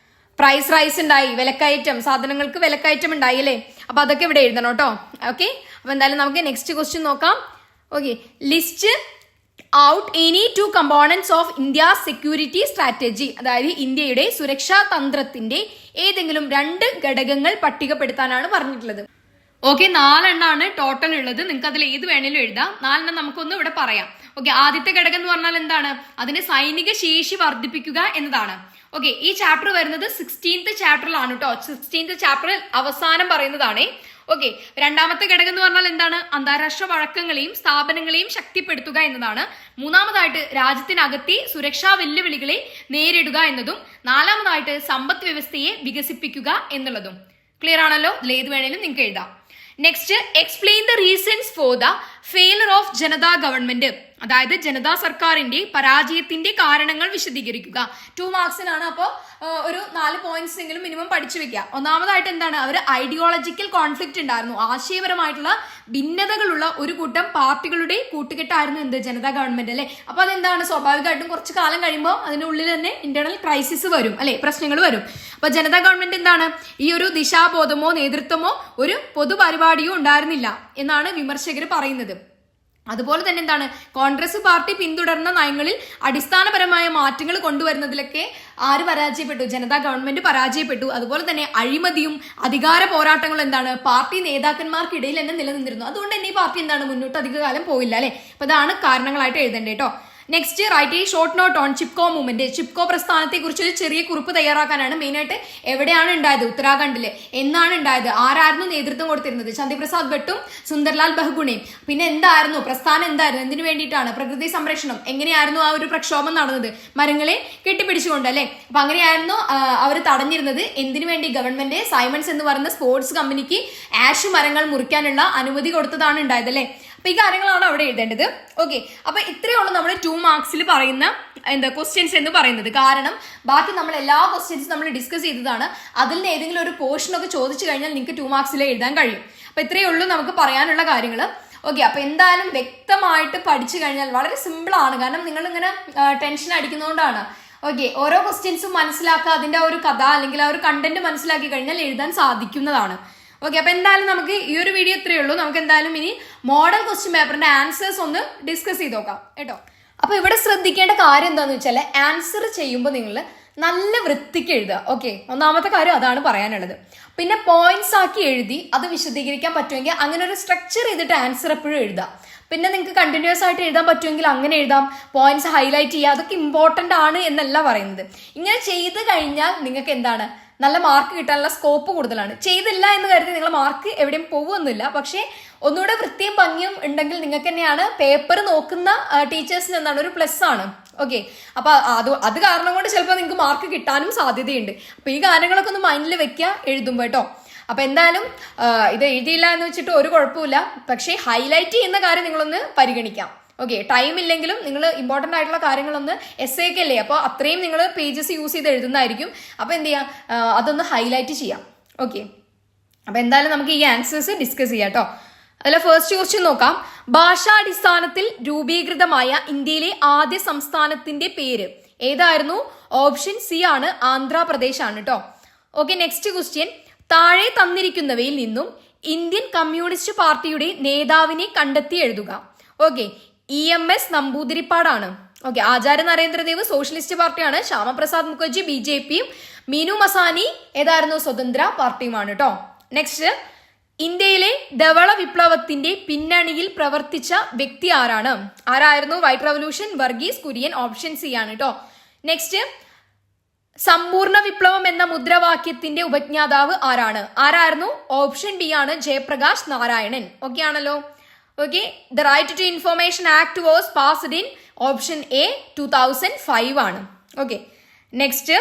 പ്രൈസ് റൈസ് ഉണ്ടായി, വിലക്കയറ്റം, സാധനങ്ങൾക്ക് വിലക്കയറ്റം ഉണ്ടായി അല്ലേ? അപ്പൊ അതൊക്കെ ഇവിടെ എഴുതണം കേട്ടോ. ഓക്കെ, അപ്പൊ എന്തായാലും നമുക്ക് നെക്സ്റ്റ് ക്വസ്റ്റ്യൻ നോക്കാം. Okay, list out any 2 components of India security strategy. അതായത് ഇന്ത്യയുടെ സുരക്ഷാ തന്ത്രത്തിന്റെ ഏതെങ്കിലും 2 ഘടകങ്ങൾ പട്ടികപ്പെടുത്താനാണ് പറഞ്ഞിട്ടുള്ളത്. ഓക്കെ, 4 എണ്ണാണ് ടോട്ടൽ ഉള്ളത്. നിങ്ങൾക്ക് അതിൽ ഏത് വേണേലും എഴുതാം. 4 എണ്ണം നമുക്കൊന്ന് ഇവിടെ പറയാം. ഓക്കെ, ആദ്യത്തെ ഘടകം എന്ന് പറഞ്ഞാൽ എന്താണ്? അതിന് സൈനിക ശേഷി വർദ്ധിപ്പിക്കുക എന്നതാണ്. ഓക്കെ, ഈ ചാപ്റ്റർ വരുന്നത് 16th ചാപ്റ്ററിലാണ് കേട്ടോ. 16th ചാപ്റ്ററിൽ അവസാനം പറയുന്നതാണ്. ഓക്കെ, രണ്ടാമത്തെ ഘടകം എന്ന് പറഞ്ഞാൽ എന്താണ്? അന്താരാഷ്ട്ര വഴക്കങ്ങളെയും സ്ഥാപനങ്ങളെയും ശക്തിപ്പെടുത്തുക എന്നതാണ്. മൂന്നാമതായിട്ട് രാജ്യത്തിനകത്തെ സുരക്ഷാ വെല്ലുവിളികളെ നേരിടുക എന്നതും. 4ാമതായിട്ട് സമ്പദ് വ്യവസ്ഥയെ വികസിപ്പിക്കുക എന്നുള്ളതും. ക്ലിയർ ആണല്ലോ? ഇതിൽ ഏത് വേണേലും നിങ്ങൾക്ക് എഴുതാം. Next, explain the reasons for the failure of Janata government. അതായത് ജനതാ സർക്കാരിന്റെ പരാജയത്തിന്റെ കാരണങ്ങൾ വിശദീകരിക്കുക. 2 മാർക്സിനാണ്. അപ്പോൾ ഒരു 4 പോയിന്റ്സ് എങ്കിലും മിനിമം പഠിച്ചു വെക്കുക. ഒന്നാമതായിട്ട് എന്താണ്? അവർ ഐഡിയോളജിക്കൽ കോൺഫ്ലിക്റ്റ് ഉണ്ടായിരുന്നു. ആശയപരമായിട്ടുള്ള ഭിന്നതകളുള്ള ഒരു കൂട്ടം പാർട്ടികളുടെ കൂട്ടുകെട്ടായിരുന്നു എന്ത്? ജനതാ ഗവൺമെന്റ് അല്ലെ? അപ്പൊ അതെന്താണ്? സ്വാഭാവികമായിട്ടും കുറച്ച് കാലം കഴിയുമ്പോൾ അതിനുള്ളിൽ തന്നെ ഇന്റേണൽ ക്രൈസിസ് വരും അല്ലെ? പ്രശ്നങ്ങൾ വരും. അപ്പൊ ജനതാ ഗവൺമെന്റ് എന്താണ്? ഈ ഒരു ദിശാബോധമോ നേതൃത്വമോ ഒരു പൊതുപരിപാടിയോ ഉണ്ടായിരുന്നില്ല എന്നാണ് വിമർശകർ പറയുന്നത്. അതുപോലെ തന്നെ എന്താണ്? കോൺഗ്രസ് പാർട്ടി പിന്തുടർന്ന നയങ്ങളിൽ അടിസ്ഥാനപരമായ മാറ്റങ്ങൾ കൊണ്ടുവരുന്നതിലൊക്കെ ആര് പരാജയപ്പെട്ടു? ജനതാ ഗവൺമെന്റ് പരാജയപ്പെട്ടു. അതുപോലെ തന്നെ അഴിമതിയും അധികാര പോരാട്ടങ്ങളും എന്താണ്? പാർട്ടി നേതാക്കന്മാർക്കിടയിൽ തന്നെ നിലനിന്നിരുന്നു. അതുകൊണ്ട് തന്നെ ഈ പാർട്ടി എന്താണ്? മുന്നോട്ട് അധിക കാലം പോയില്ല അല്ലെ? അപ്പൊ അതാണ് കാരണങ്ങളായിട്ട് എഴുതേണ്ടത് കേട്ടോ. Next, write a short note on Chipko movement. Chipko പ്രസ്ഥാനത്തെ കുറിച്ച് ഒരു ചെറിയ കുറിപ്പ് തയ്യാറാക്കാനാണ്. മെയിനായിട്ട് എവിടെയാണ് ഉണ്ടായത്? ഉത്തരാഖണ്ഡില്. എന്നാണ് ഉണ്ടായത്? ആരായിരുന്നു നേതൃത്വം കൊടുത്തിരുന്നത്? ചന്ദ്രപ്രസാദ് ഭട്ടും സുന്ദർലാൽ ബഹുഗുണയും. പിന്നെ എന്തായിരുന്നു പ്രസ്ഥാനം? എന്തായിരുന്നു? എന്തിനു വേണ്ടിയിട്ടാണ്? പ്രകൃതി സംരക്ഷണം. എങ്ങനെയായിരുന്നു ആ ഒരു പ്രക്ഷോഭം നടന്നത്? മരങ്ങളെ കെട്ടിപ്പിടിച്ചുകൊണ്ട് അല്ലെ? അപ്പൊ അങ്ങനെയായിരുന്നു അവർ തടഞ്ഞിരുന്നത്. എന്തിനു വേണ്ടി? ഗവൺമെന്റ് സൈമൺസ് എന്ന് പറയുന്ന സ്പോർട്സ് കമ്പനിക്ക് ആഷ് മരങ്ങൾ മുറിക്കാനുള്ള അനുമതി കൊടുത്തതാണ് ഉണ്ടായത് അല്ലെ? അപ്പൊ ഈ കാര്യങ്ങളാണ് അവിടെ എഴുതേണ്ടത്. ഓക്കെ, അപ്പൊ ഇത്രയേ ഉള്ളൂ നമ്മൾ 2 മാർക്സിൽ പറയുന്ന ക്വസ്റ്റ്യൻസ് എന്ന് പറയുന്നത്. കാരണം ബാക്കി നമ്മൾ എല്ലാ ക്വസ്റ്റ്യൻസും നമ്മൾ ഡിസ്കസ് ചെയ്തതാണ്. അതിൽ നിന്ന് ഏതെങ്കിലും ഒരു പോർഷൻ ഒക്കെ ചോദിച്ചു കഴിഞ്ഞാൽ നിങ്ങൾക്ക് 2 മാർക്സിൽ എഴുതാൻ കഴിയും. അപ്പൊ ഇത്രയേ ഉള്ളൂ നമുക്ക് പറയാനുള്ള കാര്യങ്ങൾ. ഓക്കെ, അപ്പൊ എന്തായാലും വ്യക്തമായിട്ട് പഠിച്ചു കഴിഞ്ഞാൽ വളരെ സിമ്പിൾ ആണ്. കാരണം നിങ്ങൾ ഇങ്ങനെ ടെൻഷൻ അടിക്കുന്നതുകൊണ്ടാണ്. ഓക്കെ, ഓരോ ക്വസ്റ്റ്യൻസും മനസ്സിലാക്കുക, അതിന്റെ ആ ഒരു കഥ അല്ലെങ്കിൽ ആ ഒരു കണ്ടന്റ് മനസ്സിലാക്കി കഴിഞ്ഞാൽ എഴുതാൻ സാധിക്കുന്നതാണ്. ഓക്കെ, അപ്പൊ എന്തായാലും നമുക്ക് ഈ ഒരു വീഡിയോ ഇത്രയേ ഉള്ളൂ. നമുക്ക് എന്തായാലും ഇനി മോഡൽ ക്വസ്റ്റ്യൻ പേപ്പറിന്റെ ആൻസേഴ്സ് ഒന്ന് ഡിസ്കസ് ചെയ്ത് നോക്കാം കേട്ടോ. അപ്പൊ ഇവിടെ ശ്രദ്ധിക്കേണ്ട കാര്യം എന്താന്ന് വെച്ചാൽ ആൻസർ ചെയ്യുമ്പോൾ നിങ്ങൾ നല്ല വൃത്തിക്ക് എഴുതുക. ഓക്കെ, ഒന്നാമത്തെ കാര്യം അതാണ് പറയാനുള്ളത്. പിന്നെ പോയിന്റ്സ് ആക്കി എഴുതി അത് വിശദീകരിക്കാൻ പറ്റുമെങ്കിൽ അങ്ങനെ ഒരു സ്ട്രക്ചർ ചെയ്തിട്ട് ആൻസർ എപ്പോഴും എഴുതുക. പിന്നെ നിങ്ങൾക്ക് കണ്ടിന്യൂസ് ആയിട്ട് എഴുതാൻ പറ്റുമെങ്കിൽ അങ്ങനെ എഴുതാം, പോയിന്റ്സ് ഹൈലൈറ്റ് ചെയ്യുക, അതൊക്കെ ഇമ്പോർട്ടൻ്റ് ആണ് എന്നല്ല പറയുന്നത്. ഇങ്ങനെ ചെയ്ത് കഴിഞ്ഞാൽ നിങ്ങൾക്ക് എന്താണ് നല്ല മാർക്ക് കിട്ടാനുള്ള സ്കോപ്പ് കൂടുതലാണ്. ചെയ്തില്ല എന്ന് കരുതി നിങ്ങൾ മാർക്ക് എവിടെയും പോകുമൊന്നുമില്ല, പക്ഷേ ഒന്നുകൂടെ വൃത്തിയും ഭംഗിയും ഉണ്ടെങ്കിൽ നിങ്ങൾക്ക് തന്നെയാണ് പേപ്പർ നോക്കുന്ന ടീച്ചേഴ്സിന് എന്താണ് ഒരു പ്ലസ് ആണ്. ഓക്കെ, അപ്പൊ അത് കാരണം കൊണ്ട് ചിലപ്പോൾ നിങ്ങൾക്ക് മാർക്ക് കിട്ടാനും സാധ്യതയുണ്ട്. അപ്പൊ ഈ കാര്യങ്ങളൊക്കെ ഒന്ന് മൈൻഡിൽ വെക്കുക എഴുതുമ്പോൾ കേട്ടോ. അപ്പൊ എന്തായാലും ഇത് എഴുതിയില്ല എന്ന് വെച്ചിട്ട് ഒരു കുഴപ്പമില്ല, പക്ഷേ ഹൈലൈറ്റ് ചെയ്യുന്ന കാര്യം നിങ്ങളൊന്ന് പരിഗണിക്കാം. ഓക്കെ, ടൈം ഇല്ലെങ്കിലും നിങ്ങൾ ഇമ്പോർട്ടൻ്റ് ആയിട്ടുള്ള കാര്യങ്ങളൊന്ന് എസ്സേ ഒക്കെ അല്ലേ, അപ്പോൾ അത്രയും നിങ്ങൾ പേജസ് യൂസ് ചെയ്ത് എഴുതുന്നതായിരിക്കും. അപ്പോൾ എന്ത് ചെയ്യാം, അതൊന്ന് ഹൈലൈറ്റ് ചെയ്യാം. ഓക്കെ, അപ്പോൾ എന്തായാലും നമുക്ക് ഈ ആൻസേഴ്സ് ഡിസ്കസ് ചെയ്യാം കേട്ടോ. അതിലെ ഫസ്റ്റ് ക്വസ്റ്റ്യൻ നോക്കാം. ഭാഷാടിസ്ഥാനത്തിൽ രൂപീകൃതമായ ഇന്ത്യയിലെ ആദ്യ സംസ്ഥാനത്തിന്റെ പേര് ഏതായിരുന്നു? ഓപ്ഷൻ സി ആണ്, ആന്ധ്രാപ്രദേശ് ആണ് കേട്ടോ. Okay, next question. താഴെ തന്നിരിക്കുന്നവയിൽ നിന്നും ഇന്ത്യൻ കമ്മ്യൂണിസ്റ്റ് പാർട്ടിയുടെ നേതാവിനെ കണ്ടെത്തി എഴുതുക. Okay, EMS നമ്പൂതിരിപ്പാടാണ്. ഓക്കെ, ആചാര്യ നരേന്ദ്രദേവ് സോഷ്യലിസ്റ്റ് പാർട്ടിയാണ്, ശ്യാമപ്രസാദ് മുഖർജി BJPയും, മീനു മസാനി ഏതായിരുന്നു? സ്വതന്ത്ര പാർട്ടിയുമാണ് കേട്ടോ. നെക്സ്റ്റ്, ഇന്ത്യയിലെ ധവള വിപ്ലവത്തിന്റെ പിന്നണിയിൽ പ്രവർത്തിച്ച വ്യക്തി ആരായിരുന്നു? White revolution, Varghese Kurian. Option C ആണ് കേട്ടോ. നെക്സ്റ്റ്, സമ്പൂർണ്ണ വിപ്ലവം എന്ന മുദ്രാവാക്യത്തിന്റെ ഉപജ്ഞാതാവ് ആരായിരുന്നു? ഓപ്ഷൻ ബി ആണ്, ജയപ്രകാശ് നാരായണൻ. ഓക്കെ ആണല്ലോ. Okay, the right to information act was passed in option A 2005 ആണ്. Okay, next,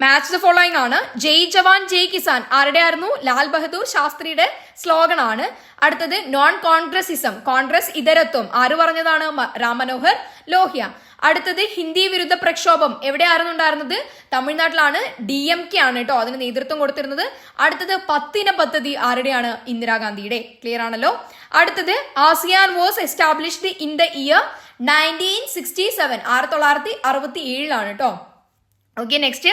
match the following ആണ്. ജയ് ജവാൻ ജയ് കിസാൻ ആരുടെ ആയിരുന്നു? ലാൽ ബഹദൂർ ശാസ്ത്രിയുടെ സ്ലോഗൻ ആണ്. അടുത്തത് നോൺ കോൺഗ്രസിസം, കോൺഗ്രസ് ഇതരത്വം ആര് പറഞ്ഞതാണ്? രാം മനോഹർ ലോഹ്യ. അടുത്തത് ഹിന്ദി വിരുദ്ധ പ്രക്ഷോഭം എവിടെയായിരുന്നു ഉണ്ടായിരുന്നത്? തമിഴ്നാട്ടിലാണ്, DMK ആണ് കേട്ടോ അതിന് നേതൃത്വം കൊടുത്തിരുന്നത്. അടുത്തത് 10 ഇന പദ്ധതി ആരുടെയാണ്? ഇന്ദിരാഗാന്ധിയുടെ. ക്ലിയർ ആണല്ലോ. അടുത്തത് ASEAN was established in the year 1967, 1967 കേട്ടോ. ഓക്കെ, നെക്സ്റ്റ്,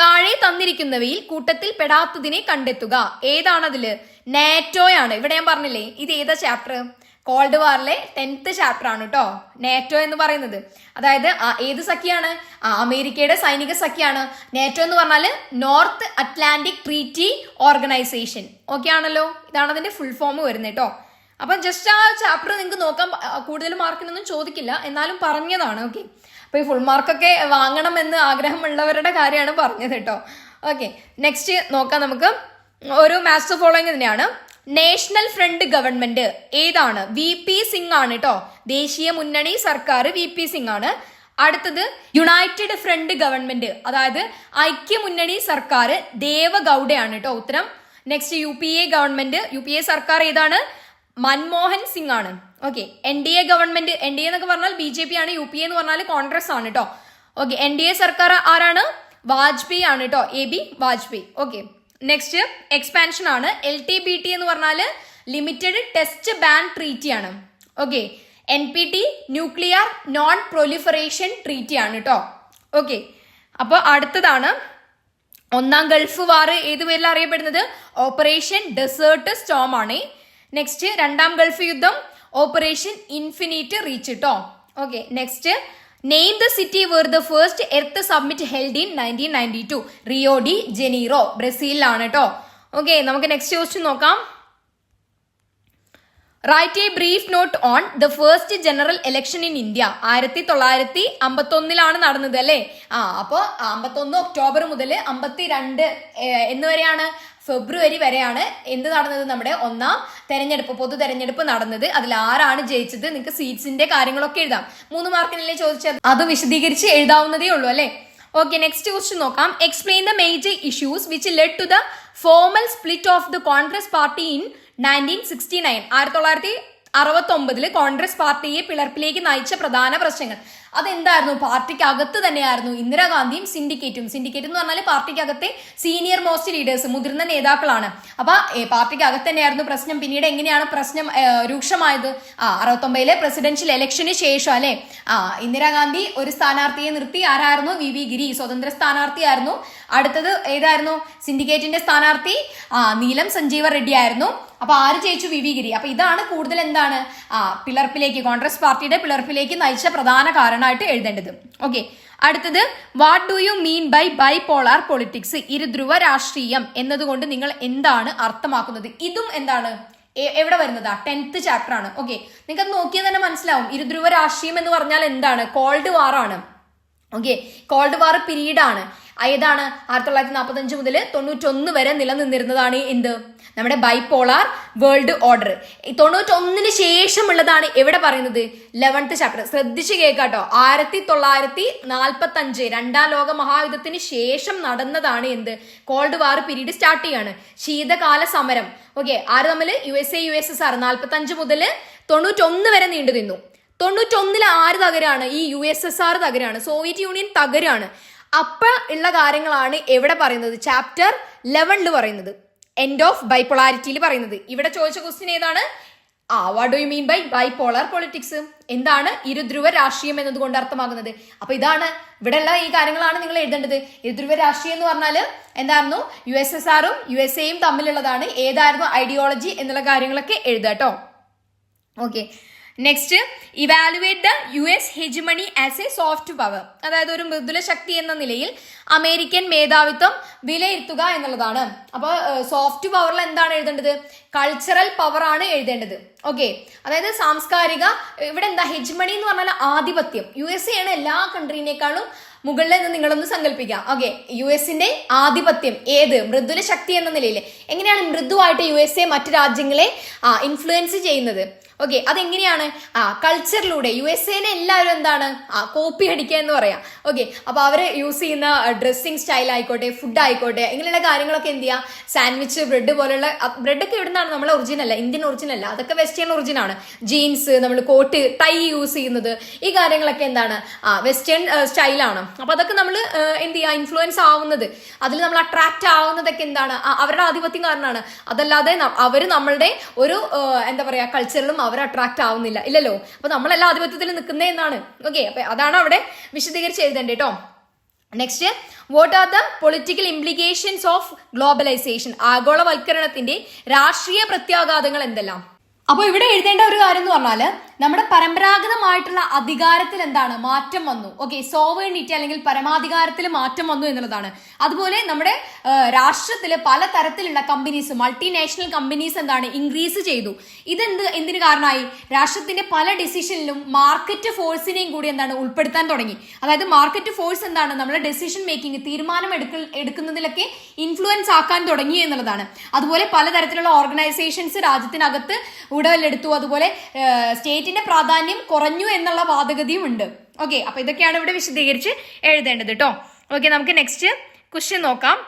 താഴെ തന്നിരിക്കുന്നവയിൽ കൂട്ടത്തിൽ പെടാത്തതിനെ കണ്ടെത്തുക. ഏതാണതില്? നാറ്റോയാണ്. ഇവിടെ ഞാൻ പറഞ്ഞില്ലേ, ഇത് ഏതാ ചാപ്റ്റർ? കോൾഡ് വാറിലെ 10th ചാപ്റ്റർ ആണ് കേട്ടോ നാറ്റോ എന്ന് പറയുന്നത്. അതായത് ഏത് സഖ്യാണ്? അമേരിക്കയുടെ സൈനിക സഖ്യാണ്. നാറ്റോ എന്ന് പറഞ്ഞാല് north Atlantic treaty organisation. Okay ആണല്ലോ, ഇതാണ് അതിന്റെ ഫുൾ ഫോം വരുന്നത് കേട്ടോ. അപ്പം ജസ്റ്റ് ആ ചാപ്റ്റർ നിങ്ങൾക്ക് നോക്കാം, കൂടുതൽ മാർക്കിനൊന്നും ചോദിക്കില്ല, എന്നാലും പറഞ്ഞതാണ്. ഓക്കെ, അപ്പൊ ഈ ഫുൾ മാർക്കൊക്കെ വാങ്ങണമെന്ന് ആഗ്രഹമുള്ളവരുടെ കാര്യമാണ് പറഞ്ഞത് കേട്ടോ. ഓക്കെ, നെക്സ്റ്റ് നോക്കാം നമുക്ക്. ഒരു മാച്ച് ഫോളോയിങ് തന്നെയാണ്. നാഷണൽ ഫ്രണ്ട് ഗവൺമെന്റ് ഏതാണ്? VP സിംഗ് ആണ് കേട്ടോ. ദേശീയ മുന്നണി സർക്കാർ VP സിംഗ് ആണ്. അടുത്തത് യുണൈറ്റഡ് ഫ്രണ്ട് ഗവൺമെന്റ്, അതായത് ഐക്യമുന്നണി സർക്കാർ ദേവഗൌഡയാണ് കേട്ടോ ഉത്തരം. നെക്സ്റ്റ്, UPA ഗവൺമെന്റ്, UPA സർക്കാർ ഏതാണ്? മൻമോഹൻ സിംഗ് ആണ്. ഓക്കെ, NDA ഗവൺമെന്റ്, NDA എന്നൊക്കെ പറഞ്ഞാൽ BJP ആണ്, UPA എന്ന് പറഞ്ഞാൽ കോൺഗ്രസ് ആണ് കേട്ടോ. ഓക്കെ, NDA സർക്കാർ ആരാണ്? വാജ്പേയി ആണ് കേട്ടോ, AB Vajpayee. Okay, next, expansion ആണ്. LTBT എന്ന് പറഞ്ഞാൽ ലിമിറ്റഡ് ടെസ്റ്റ് ബാൻ ട്രീറ്റി ആണ്. Okay, NPT nuclear non proliferation treaty ആണ് കേട്ടോ. ഓക്കെ, അപ്പൊ അടുത്തതാണ് ഒന്നാം ഗൾഫ് വാർ ഏത് പേരിൽ അറിയപ്പെടുന്നത്? ഓപ്പറേഷൻ ഡെസേർട്ട് സ്റ്റോം ആണ്. നെക്സ്റ്റ്, രണ്ടാം ഗൾഫ് യുദ്ധം ഓപ്പറേഷൻ ഇൻഫിനിറ്റ് റീച്ച് കേട്ടോ. Okay, next, name the city where the first earth submit held in 1992. Rio de Janeiro, ബ്രസീലിലാണ് കേട്ടോ. ഓക്കെ, നമുക്ക് നെക്സ്റ്റ് ക്വസ്റ്റ്യൻ നോക്കാം. Write a brief note on the first general election in India. 1951 നടന്നത് അല്ലേ? അപ്പോൾ 51 October മുതൽ 52 എന്ന് വരെയാണ്, ഫെബ്രുവരി വരെയാണ് എന്ത് നടന്നത്? നമ്മുടെ ഒന്നാം തെരഞ്ഞെടുപ്പ്, പൊതു തെരഞ്ഞെടുപ്പ് നടന്നത്. അതിൽ ആരാണ് ജയിച്ചത്? നിങ്ങൾക്ക് സീറ്റ്സിന്റെ കാര്യങ്ങളൊക്കെ എഴുതാം. 3 മാർക്കിനല്ലേ ചോദിച്ചത്, അത് വിശദീകരിച്ച് എഴുതാവുന്നതേ ഉള്ളൂ അല്ലെ? ഓക്കെ, നെക്സ്റ്റ് ക്വസ്റ്റ്യൻ നോക്കാം. Explain the major issues which led to the formal split of the Congress party in 1969. 1969 Congress പാർട്ടിയെ പിളർപ്പിലേക്ക് നയിച്ച പ്രധാന പ്രശ്നങ്ങൾ അതെന്തായിരുന്നു? പാർട്ടിക്കകത്ത് തന്നെയായിരുന്നു ഇന്ദിരാഗാന്ധിയും സിൻഡിക്കേറ്റും. സിൻഡിക്കേറ്റ് എന്ന് പറഞ്ഞാൽ പാർട്ടിക്കകത്തെ സീനിയർ മോസ്റ്റ് ലീഡേഴ്സ്, മുതിർന്ന നേതാക്കളാണ്. അപ്പൊ പാർട്ടിക്കകത്ത് തന്നെയായിരുന്നു പ്രശ്നം. പിന്നീട് എങ്ങനെയാണ് പ്രശ്നം രൂക്ഷമായത്? 69 പ്രസിഡൻഷ്യൽ ഇലക്ഷന് ശേഷം അല്ലെ, ഇന്ദിരാഗാന്ധി ഒരു സ്ഥാനാർത്ഥിയെ നിർത്തി. ആരായിരുന്നു? VV ഗിരി, സ്വതന്ത്ര സ്ഥാനാർത്ഥിയായിരുന്നു. അടുത്തത് ഏതായിരുന്നു? സിൻഡിക്കേറ്റിന്റെ സ്ഥാനാർത്ഥി നീലം സഞ്ജീവ റെഡ്ഡി ആയിരുന്നു. അപ്പൊ ആര് ജയിച്ചു? VV ഗിരി. അപ്പൊ ഇതാണ് കൂടുതൽ എന്താണ് പിളർപ്പിലേക്ക്, കോൺഗ്രസ് പാർട്ടിയുടെ പിളർപ്പിലേക്ക് നയിച്ച പ്രധാന കാരണമായിട്ട് എഴുതേണ്ടത്. ഓക്കെ, അടുത്തത് what do you mean by bipolar politics? ഇരുധ്രുവ രാഷ്ട്രീയം എന്നതുകൊണ്ട് നിങ്ങൾ എന്താണ് അർത്ഥമാക്കുന്നത്? ഇതും എന്താണ്? എവിടെ വരുന്നതാ 10th ചാപ്റ്റർ ആണ്. ഓക്കെ, നിങ്ങൾക്ക് അത് നോക്കിയാൽ തന്നെ മനസ്സിലാവും. ഇരുധ്രുവ രാഷ്ട്രീയം എന്ന് പറഞ്ഞാൽ എന്താണ്? കോൾഡ് വാർ ആണ്. ഓക്കെ, കോൾഡ് വാർ പീരീഡ് ആണ്. ഏതാണ്? 1945 മുതൽ 91 വരെ നിലനിന്നിരുന്നതാണ് എന്ത്? നമ്മുടെ ബൈപോളാർ വേൾഡ് ഓർഡർ. 91 ശേഷമുള്ളതാണ് എവിടെ പറയുന്നത്? 11th chapter. ശ്രദ്ധിച്ച് കേൾക്കാട്ടോ. 1945 രണ്ടാം ലോക മഹായുദ്ധത്തിന് ശേഷം നടന്നതാണ് എന്ത്? കോൾഡ് വാർ പീരീഡ് സ്റ്റാർട്ട് ചെയ്യാണ്. ശീതകാല സമരം. ഓക്കെ, ആര് തമ്മിൽ? USSR 45 മുതൽ 91 വരെ നീണ്ടു നിന്നു. 91 ആര് തകരാണ്? ഈ USSR തകരാണ്, സോവിയറ്റ് യൂണിയൻ തകരാണ്. അപ്പൊ ഉള്ള കാര്യങ്ങളാണ് എവിടെ പറയുന്നത്? ചാപ്റ്റർ 11 പറയുന്നത്, എൻഡ് ഓഫ് ബൈപോളാരിറ്റിയിൽ പറയുന്നത്. ഇവിടെ ചോദിച്ച ക്വസ്റ്റ്യൻ ഏതാണ്? What do you mean by bipolar politics? എന്താണ് ഇരുധ്രുവ രാഷ്ട്രീയം എന്നതുകൊണ്ട് അർത്ഥമാകുന്നത്? അപ്പൊ ഇതാണ് ഇവിടെയുള്ള ഈ കാര്യങ്ങളാണ് നിങ്ങൾ എഴുതേണ്ടത്. ഇരുധ്രുവ രാഷ്ട്രീയം എന്ന് പറഞ്ഞാല് എന്തായിരുന്നു? USSRഉം USA തമ്മിലുള്ളതാണ്. ഏതായിരുന്നു ഐഡിയോളജി എന്നുള്ള കാര്യങ്ങളൊക്കെ എഴുതാട്ടോ. Okay, next, evaluate the US hegemony as a soft power. അതായത് ഒരു മൃദുല ശക്തി എന്ന നിലയിൽ അമേരിക്കൻ മേധാവിത്വം വിലയിരുത്തുക എന്നുള്ളതാണ്. അപ്പോൾ സോഫ്റ്റ് പവറിൽ എന്താണ് എഴുതേണ്ടത്? കൾച്ചറൽ പവർ ആണ് എഴുതേണ്ടത്. ഓക്കെ, അതായത് സാംസ്കാരിക. ഇവിടെ എന്താ? ഹെജിമണി എന്ന് പറഞ്ഞാൽ ആധിപത്യം. USA ആണ് എല്ലാ കൺട്രീനേക്കാളും മുകളിൽ നിന്ന് നിങ്ങളൊന്ന് സങ്കല്പിക്കാം. ഓക്കെ, US ആധിപത്യം ഏത്? മൃദുല ശക്തി എന്ന നിലയിൽ. എങ്ങനെയാണ് മൃദുവായിട്ട് USA മറ്റു രാജ്യങ്ങളെ ഇൻഫ്ലുവൻസ് ചെയ്യുന്നത്? ഓക്കെ, അതെങ്ങനെയാണ്? കൾച്ചറിലൂടെ. USA എല്ലാവരും എന്താണ്? കോപ്പി അടിക്കുക എന്ന് പറയാം. ഓക്കെ, അപ്പൊ അവര് യൂസ് ചെയ്യുന്ന ഡ്രസ്സിങ് സ്റ്റൈൽ ആയിക്കോട്ടെ, ഫുഡ് ആയിക്കോട്ടെ, ഇങ്ങനെയുള്ള കാര്യങ്ങളൊക്കെ എന്ത് ചെയ്യുക? സാൻഡ്വിച്ച്, ബ്രെഡ് പോലുള്ള. ബ്രെഡൊക്കെ ഇവിടുന്നാണ്, നമ്മളെ ഒറിജിനൽ അല്ല, ഇന്ത്യൻ ഒറിജിനൽ അല്ല, അതൊക്കെ വെസ്റ്റേൺ ഒറിജിൻ ആണ്. ജീൻസ്, നമ്മൾ കോട്ട്, ടൈ യൂസ് ചെയ്യുന്നത്, ഈ കാര്യങ്ങളൊക്കെ എന്താണ്? വെസ്റ്റേൺ സ്റ്റൈലാണ്. അപ്പൊ അതൊക്കെ നമ്മൾ എന്ത് ചെയ്യുക? ഇൻഫ്ലുവൻസ് ആവുന്നത്, അതിൽ നമ്മൾ അട്രാക്ട് ആവുന്നതൊക്കെ എന്താണ്? അവരുടെ ആധിപത്യം കാരണമാണ്. അതല്ലാതെ അവര് നമ്മളുടെ ഒരു എന്താ പറയാ കൾച്ചറിലും അവർ അട്രാക്ട് ആവുന്നില്ല, ഇല്ലല്ലോ. അപ്പൊ നമ്മളെല്ലാം ആധിപത്യത്തിൽ നിൽക്കുന്നേ എന്നാണ്. ഓക്കെ, അപ്പൊ അതാണ് അവിടെ വിശദീകരിച്ച് എഴുതേണ്ടത് കേട്ടോ. Next, what are the political implications of globalisation? ആഗോളവൽക്കരണത്തിന്റെ രാഷ്ട്രീയ പ്രത്യാഘാതങ്ങൾ എന്തെല്ലാം? അപ്പൊ ഇവിടെ എഴുതേണ്ട ഒരു കാര്യം എന്ന് പറഞ്ഞാല് നമ്മുടെ പരമ്പരാഗതമായിട്ടുള്ള അധികാരത്തിൽ എന്താണ്? മാറ്റം വന്നു. ഓക്കെ, സോവേണിറ്റി അല്ലെങ്കിൽ പരമാധികാരത്തിൽ മാറ്റം വന്നു എന്നുള്ളതാണ്. അതുപോലെ നമ്മുടെ രാഷ്ട്രത്തില് പലതരത്തിലുള്ള കമ്പനീസ്, മൾട്ടിനാഷണൽ കമ്പനീസ് എന്താണ്? ഇൻക്രീസ് ചെയ്തു. എന്തിനു കാരണമായി? രാഷ്ട്രത്തിന്റെ പല ഡിസിഷനിലും മാർക്കറ്റ് ഫോഴ്സിനെയും കൂടി എന്താണ്? ഉൾപ്പെടുത്താൻ തുടങ്ങി. അതായത് മാർക്കറ്റ് ഫോഴ്സ് എന്താണ്? നമ്മുടെ ഡെസിഷൻ മേക്കിംഗ്, തീരുമാനം എടുക്കുന്നതിലൊക്കെ ഇൻഫ്ലുവൻസ് ആക്കാൻ തുടങ്ങി എന്നുള്ളതാണ്. അതുപോലെ പലതരത്തിലുള്ള ഓർഗനൈസേഷൻസ് രാജ്യത്തിനകത്ത് ഉടലെടുത്തു. അതുപോലെ സ്റ്റേറ്റിന്റെ പ്രാധാന്യം കുറഞ്ഞു എന്നുള്ള വാദഗതിയും ഉണ്ട്. ഓക്കെ, അപ്പൊ ഇതൊക്കെയാണ് ഇവിടെ വിശദീകരിച്ച് എഴുതേണ്ടത് കേട്ടോ. ഓക്കെ, നമുക്ക് നെക്സ്റ്റ് ക്വസ്റ്റ്യൻ നോക്കാം.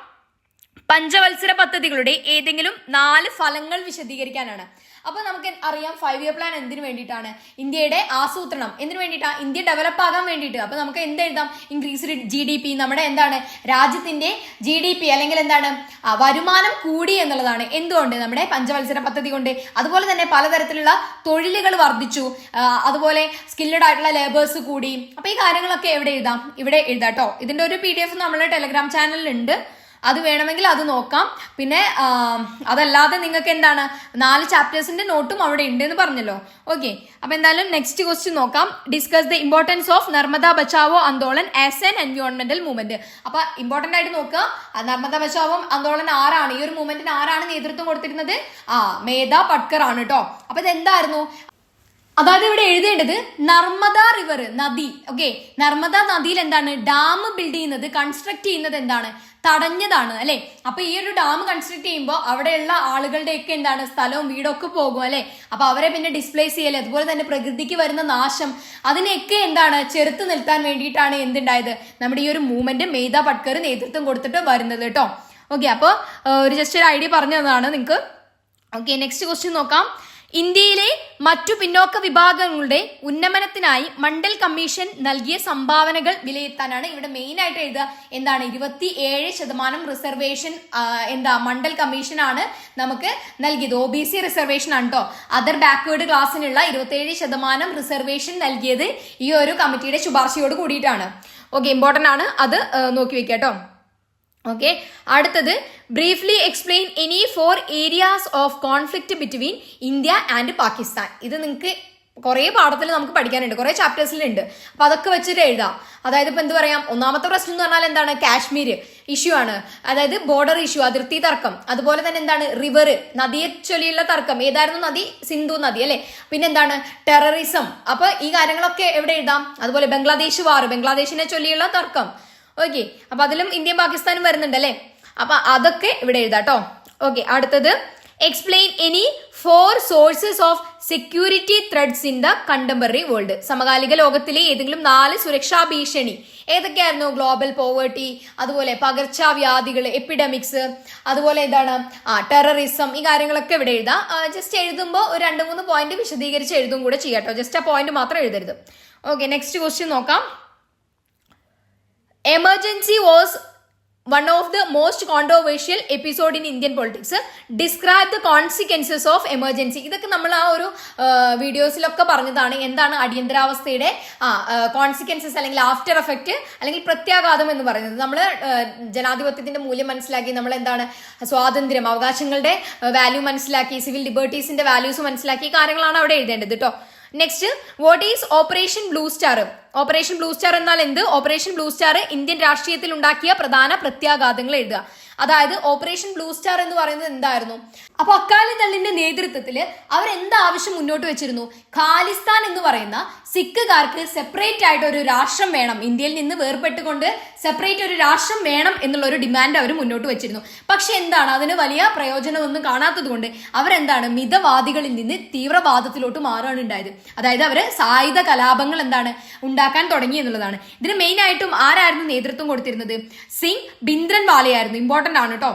പഞ്ചവത്സര പദ്ധതികളുടെ ഏതെങ്കിലും 4 ഫലങ്ങൾ വിശദീകരിക്കാനാണ്. അപ്പൊ നമുക്ക് അറിയാം 5 ഇയർ പ്ലാൻ എന്തിനു വേണ്ടിയിട്ടാണ്? ഇന്ത്യയുടെ ആസൂത്രണം എന്തിനു വേണ്ടിയിട്ടാണ്? ഇന്ത്യ ഡെവലപ്പ് ആകാൻ വേണ്ടിയിട്ട്. അപ്പൊ നമുക്ക് എന്തെഴുതാം? Increased GDP. നമ്മുടെ എന്താണ്? രാജ്യത്തിന്റെ GDP അല്ലെങ്കിൽ എന്താണ്? വരുമാനം കൂടി എന്നുള്ളതാണ്. എന്തുകൊണ്ട്? നമ്മുടെ പഞ്ചവത്സര പദ്ധതി കൊണ്ട്. അതുപോലെ തന്നെ പലതരത്തിലുള്ള തൊഴിലുകൾ വർദ്ധിച്ചു. അതുപോലെ സ്കില്ലഡ് ആയിട്ടുള്ള ലേബേഴ്സ് കൂടി. അപ്പൊ ഈ കാര്യങ്ങളൊക്കെ എവിടെ എഴുതാം? ഇവിടെ എഴുതാട്ടോ. ഇതിന്റെ ഒരു PDF നമ്മുടെ ടെലഗ്രാം ചാനലിൽ ഉണ്ട്, അത് വേണമെങ്കിൽ അത് നോക്കാം. പിന്നെ അതല്ലാതെ നിങ്ങൾക്ക് എന്താണ് 4 ചാപ്റ്റേഴ്സിന്റെ നോട്ടും അവിടെ ഉണ്ട് എന്ന് പറഞ്ഞല്ലോ. ഓക്കെ, അപ്പൊ എന്തായാലും നെക്സ്റ്റ് ക്വസ്റ്റ്യൻ നോക്കാം. Discuss the importance of Narmada Bachao Andolan as an എൻവയോൺമെന്റൽ മൂവ്മെന്റ്. അപ്പൊ ഇമ്പോർട്ടന്റ് ആയിട്ട് നോക്കുക, നർമ്മദ ബച്ചാവോ ആന്തോളൻ ആരാണ്? ഈ ഒരു മൂവ്മെന്റിന് ആരാണ് നേതൃത്വം കൊടുത്തിരുന്നത്? മേധ പട്കർ ആണ് കേട്ടോ. അപ്പൊ ഇത് എന്തായിരുന്നു? അതായത് ഇവിടെ എഴുതേണ്ടത് നർമ്മദ റിവർ, നദി. ഓക്കെ, നർമ്മദ നദിയിൽ എന്താണ്? ഡാം ബിൽഡ് ചെയ്യുന്നത്, കൺസ്ട്രക്ട് ചെയ്യുന്നത് എന്താണ്? തടഞ്ഞതാണ് അല്ലെ. അപ്പൊ ഈ ഒരു ഡാം കൺസ്ട്രക്ട് ചെയ്യുമ്പോൾ അവിടെയുള്ള ആളുകളുടെ ഒക്കെ എന്താണ്? സ്ഥലവും വീടൊക്കെ പോകും അല്ലെ. അപ്പൊ അവരെ പിന്നെ ഡിസ്പ്ലേസ് ചെയ്യല്, അതുപോലെ തന്നെ പ്രകൃതിക്ക് വരുന്ന നാശം, അതിനെയൊക്കെ എന്താണ്? ചെറുത്ത് നിൽത്താൻ വേണ്ടിയിട്ടാണ് എന്തുണ്ടായത്? നമ്മുടെ ഈ ഒരു മൂവ്മെന്റ് മേധ പട്കർ നേതൃത്വം കൊടുത്തിട്ട് വരുന്നത് കേട്ടോ. ഓക്കെ, അപ്പൊ ഒരു ജസ്റ്റ് ഒരു ഐഡിയ പറഞ്ഞു തന്നതാണ് നിങ്ങൾക്ക്. ഓക്കെ, നെക്സ്റ്റ് ക്വസ്റ്റ്യൻ നോക്കാം. ഇന്ത്യയിലെ മറ്റു പിന്നോക്ക വിഭാഗങ്ങളുടെ ഉന്നമനത്തിനായി മണ്ഡൽ കമ്മീഷൻ നൽകിയ സംഭാവനകൾ വിലയിരുത്താനാണ് ഇവിടെ മെയിൻ ആയിട്ട് എഴുതുക. എന്താണ്? 27% റിസർവേഷൻ മണ്ഡൽ കമ്മീഷൻ ആണ് നമുക്ക് നൽകിയത്. OBC റിസർവേഷൻ ആണ് കേട്ടോ. അതർ ബാക്ക്വേർഡ് ക്ലാസ്സിനുള്ള 27% റിസർവേഷൻ നൽകിയത് ഈ ഒരു കമ്മിറ്റിയുടെ ശുപാർശയോട് കൂടിയിട്ടാണ്. ഓക്കെ, ഇമ്പോർട്ടന്റ് ആണ്, അത് നോക്കി വെക്കാം കേട്ടോ. ഓക്കെ, അടുത്തത് briefly explain any 4 areas of conflict between India and Pakistan. ഇത് നിങ്ങൾക്ക് കുറേ പാഠത്തിൽ നമുക്ക് പഠിക്കാനുണ്ട്, കുറേ ചാപ്റ്റേഴ്സിലുണ്ട്. അപ്പൊ അതൊക്കെ വെച്ചിട്ട് എഴുതാം. അതായത് ഇപ്പൊ എന്ത് പറയാം, ഒന്നാമത്തെ പ്രശ്നം എന്ന് പറഞ്ഞാൽ എന്താണ്, കാശ്മീർ ഇഷ്യൂ ആണ്. അതായത് ബോർഡർ ഇഷ്യൂ, അതിർത്തി തർക്കം. അതുപോലെ തന്നെ എന്താണ്, റിവർ, നദിയെ ചൊല്ലിയുള്ള തർക്കം. ഏതായിരുന്നു നദി? സിന്ധു നദി അല്ലെ. പിന്നെ എന്താണ്, ടെററിസം. അപ്പൊ ഈ കാര്യങ്ങളൊക്കെ എവിടെ എഴുതാം. അതുപോലെ ബംഗ്ലാദേശ് വാർ, ബംഗ്ലാദേശിനെ ചൊല്ലിയുള്ള തർക്കം. ഓക്കെ, അപ്പൊ അതിലും ഇന്ത്യയും പാകിസ്ഥാനും വരുന്നുണ്ട് അല്ലെ. അപ്പൊ അതൊക്കെ ഇവിടെ എഴുതാട്ടോ. ഓക്കെ, അടുത്തത് explain any 4 sources of security threads in the contemporary world. സമകാലിക ലോകത്തിലെ ഏതെങ്കിലും 4 സുരക്ഷാ ഭീഷണി ഏതൊക്കെയായിരുന്നു? ഗ്ലോബൽ പോവേർട്ടി, അതുപോലെ പകർച്ചവ്യാധികൾ, എപ്പിഡമിക്സ്, അതുപോലെ എന്താണ് ടെററിസം. ഈ കാര്യങ്ങളൊക്കെ ഇവിടെ എഴുതാം. ജസ്റ്റ് എഴുതുമ്പോൾ ഒരു 2-3 പോയിന്റ് വിശദീകരിച്ച് എഴുതും കൂടെ ചെയ്യാട്ടോ. ജസ്റ്റ് ആ പോയിന്റ് മാത്രം എഴുതരുത്. ഓക്കെ, നെക്സ്റ്റ് ക്വസ്റ്റ്യൻ നോക്കാം. Emergency was one of the most controversial episode in Indian politics. Describe the consequences of emergency. ഇതൊക്കെ നമ്മൾ ആ ഒരു വീഡിയോസിലൊക്കെ പറഞ്ഞതാണ്. എന്താണ് അടിയന്തരാവസ്ഥയുടെ കോൺസിക്വൻസസ് അല്ലെങ്കിൽ ആഫ്റ്റർ എഫക്റ്റ് അല്ലെങ്കിൽ പ്രത്യാഘാതം എന്ന് പറയുന്നത്. നമ്മൾ ജനാധിപത്യത്തിന്റെ മൂല്യം മനസ്സിലാക്കി, നമ്മൾ എന്താണ് സ്വാതന്ത്ര്യം, അവകാശങ്ങളുടെ വാല്യൂ മനസ്സിലാക്കി, സിവിൽ ലിബർട്ടീസിന്റെ വാല്യൂസ് മനസ്സിലാക്കി കാര്യങ്ങളാണ് അവിടെ എഴുതേണ്ടത് കേട്ടോ. Next, what is operation blue star? Operation blue star എന്നാൽ എന്ത്? ഓപ്പറേഷൻ ബ്ലൂ സ്റ്റാർ ഇന്ത്യൻ രാഷ്ട്രീയത്തിൽ ഉണ്ടാക്കിയ പ്രധാന പ്രത്യാഘാതങ്ങൾ എഴുതുക. അതായത് ഓപ്പറേഷൻ ബ്ലൂ സ്റ്റാർ എന്ന് പറയുന്നത് എന്തായിരുന്നു? അപ്പൊ അക്കാലിദളിന്റെ നേതൃത്വത്തിൽ അവർ എന്ത് ആവശ്യം മുന്നോട്ട് വെച്ചിരുന്നു? ഖാലിസ്ഥാൻ എന്ന് പറയുന്ന സിഖുകാർക്ക് സെപ്പറേറ്റ് ആയിട്ട് ഒരു രാഷ്ട്രം വേണം, ഇന്ത്യയിൽ നിന്ന് വേർപെട്ടുകൊണ്ട് സെപ്പറേറ്റ് ഒരു രാഷ്ട്രം വേണം എന്നുള്ള ഒരു ഡിമാൻഡ് അവർ മുന്നോട്ട് വെച്ചിരുന്നു. പക്ഷെ എന്താണ്, അതിന് വലിയ പ്രയോജനമൊന്നും കാണാത്തത് കൊണ്ട് അവരെന്താണ് മിതവാദികളിൽ നിന്ന് തീവ്രവാദത്തിലോട്ട് മാറുകയാണ് ഉണ്ടായത്. അതായത് അവര് സായുധ കലാപങ്ങൾ എന്താണ് ഉണ്ടാക്കാൻ തുടങ്ങി എന്നുള്ളതാണ്. ഇതിന് മെയിൻ ആയിട്ടും ആരായിരുന്നു നേതൃത്വം കൊടുത്തിരുന്നത്? സിംഗ് ഭിന്ദ്രൻവാലയായിരുന്നു. ഇമ്പോർട്ടന്റ് ആണ് കേട്ടോ.